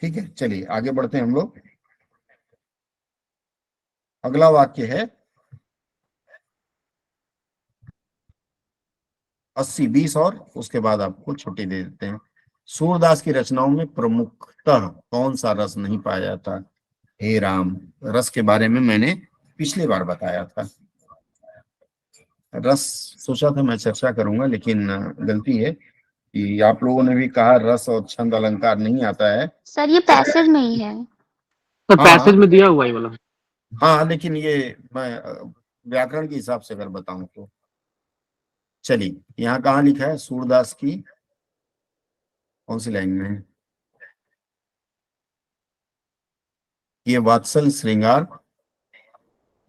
ठीक है, चलिए आगे बढ़ते हैं हम लोग। अगला वाक्य है, 80 20 और उसके बाद आपको छुट्टी दे देते हैं। सूरदास की रचनाओं में प्रमुखतः कौन सा रस नहीं पाया जाता? हे राम, रस के बारे में मैंने पिछली बार बताया था। रस सोचा था मैं चर्चा करूंगा, लेकिन गलती है कि आप लोगों ने भी कहा रस और छंद अलंकार नहीं आता है। सर ये पैसेज में ही है। सर हाँ पैसेज में दिया हुआ है ये वाला। हाँ, लेकिन ये मैं व्याकरण के हिसाब से अगर बताऊं तो चलिए, यहाँ कहाँ लिखा है सूरदास की कौन सी लाइन में है? ये वात्सल, श्रृंगार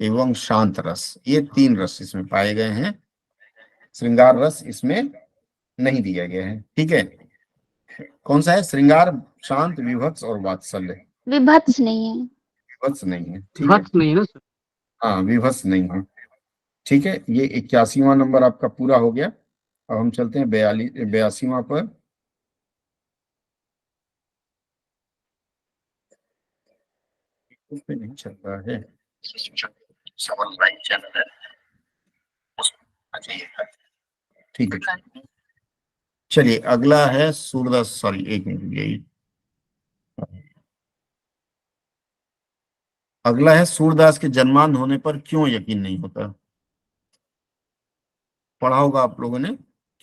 एवं शांत रस, ये 3 रस इसमें पाए गए हैं। श्रृंगार रस इसमें नहीं दिया गया है। ठीक है, कौन सा है? श्रृंगार, शांत, विभत्स और वात्सल्य। विभत्स नहीं है। विभत्स नहीं है, ठीक है। भक्त नहीं है ना सर? हाँ, विभत्स नहीं है, ठीक है। ये 81वां नंबर आपका पूरा हो गया। अब हम चलते हैं 82वां पर। पे नहीं चल रहा है, ठीक है। चलिए अगला है सूरदास, सॉरी एक मिनट, यही अगला है सूरदास के जन्मांध होने पर क्यों यकीन नहीं होता? पढ़ा होगा आप लोगों ने,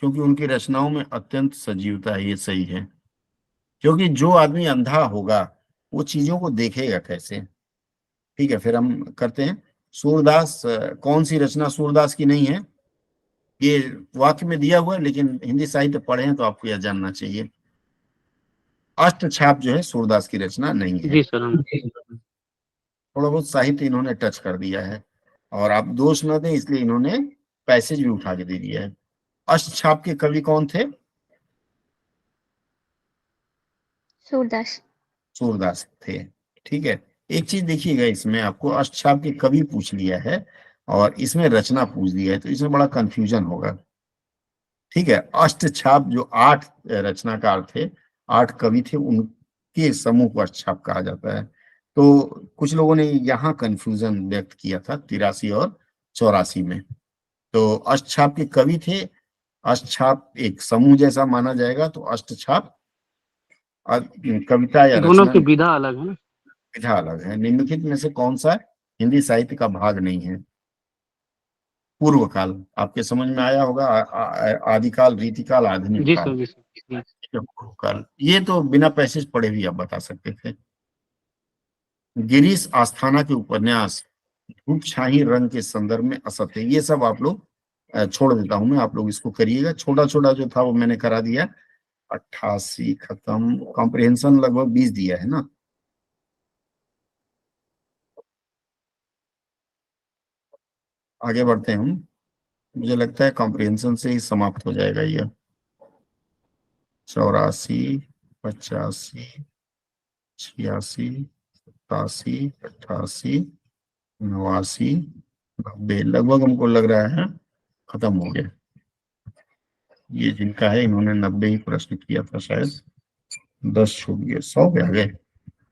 क्योंकि उनकी रचनाओं में अत्यंत सजीवता है, ये सही है। क्योंकि जो आदमी अंधा होगा वो चीजों को देखेगा कैसे? ठीक है, फिर हम करते हैं। सूरदास कौन सी रचना सूरदास की नहीं है? ये वाक्य में दिया हुआ है, लेकिन हिंदी साहित्य पढ़े हैं तो आपको यह जानना चाहिए। अष्टछाप जो है सूरदास की रचना नहीं है। जी सर हम थोड़ा बहुत साहित्य इन्होंने टच कर दिया है, और आप दोष न दें इसलिए इन्होंने पैसेज भी उठा के दे दिया है। अष्टछाप के कवि कौन थे? सूरदास। सूरदास थे, ठीक है। एक चीज देखिएगा, इसमें आपको अष्टछाप के कवि पूछ लिया है और इसमें रचना पूछ दिया है, तो इसमें बड़ा कंफ्यूजन होगा। ठीक है, अष्टछाप जो 8 रचनाकार थे, 8 कवि थे, उनके समूह को अष्टछाप कहा जाता है। तो कुछ लोगों ने यहाँ कंफ्यूजन व्यक्त किया था 83 और 84 में। तो अष्टछाप के कवि थे, अष्टछाप एक समूह जैसा माना जाएगा, तो अष्टछाप कविता या दोनों रचना की विधा अलग है ना? विधा अलग है। निम्नलिखित में से कौन सा हिंदी साहित्य का भाग नहीं है? पूर्व काल आपके समझ में आया होगा, आदिकाल, रीतिकाल, आधुनिक जी काल। सर जी सर जी। पूर्व काल ये तो बिना पैसेज पढ़े भी आप बता सकते थे। गिरीश आस्थाना के उपन्यास धूप छाही रंग के संदर्भ में असत्य, ये सब आप लोग छोड़ देता हूं मैं, आप लोग इसको करिएगा। छोटा छोटा जो था वो मैंने करा दिया। 88 खत्म, कॉम्प्रिहेंशन लगभग 20 दिया है ना। आगे बढ़ते हैं हम, मुझे लगता है कॉम्प्रिहेंशन से ही समाप्त हो जाएगा ये। 84, 85, 86, 87, 88, 89, 90 लगभग हमको लग रहा है खत्म हो गया। ये जिनका है इन्होंने 90 ही प्रश्न किया था शायद, 10 छूट गए, 100 पे आ गए।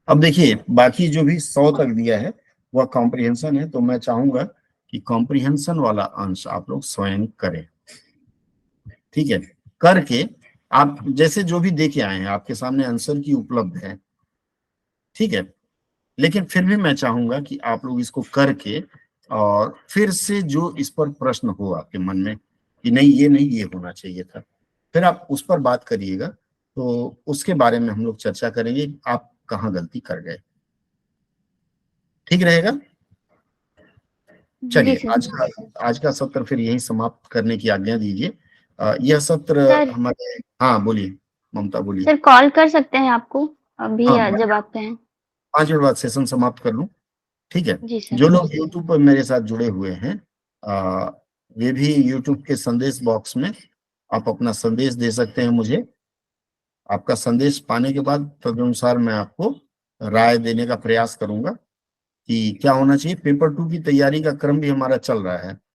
अब देखिए बाकी जो भी 100 तक दिया है वह कॉम्प्रिहेंशन है, तो मैं चाहूंगा कि कॉम्प्रिहेंशन वाला अंश आप लोग स्वयं करें। ठीक है, करके आप जैसे जो भी देके आए हैं आपके सामने आंसर की उपलब्ध है, ठीक है। लेकिन फिर भी मैं चाहूंगा कि आप लोग इसको करके और फिर से जो इस पर प्रश्न हो आपके मन में कि नहीं ये होना चाहिए था, फिर आप उस पर बात करिएगा, तो उसके बारे में हम लोग चर्चा करेंगे आप कहाँ गलती कर गए। ठीक रहेगा? जी चलिए सर। आज का सत्र फिर यही समाप्त करने की आज्ञा दीजिए। यह सत्र सर हमारे, हाँ बोलिए ममता, बोलिए। सर कॉल कर सकते हैं आपको अभी हाँ, जब आप कहें। 5 मिनट बाद सेशन समाप्त कर लूं, ठीक है। जी सर। जो लोग YouTube पर मेरे साथ जुड़े हुए हैं, वे भी YouTube के संदेश बॉक्स में आप अपना संदेश दे सकते हैं मुझे। आपका संदेश पाने के बाद तदनुसार मैं आपको राय देने का प्रयास करूंगा कि क्या होना चाहिए। पेपर 2 की तैयारी का क्रम भी हमारा चल रहा है,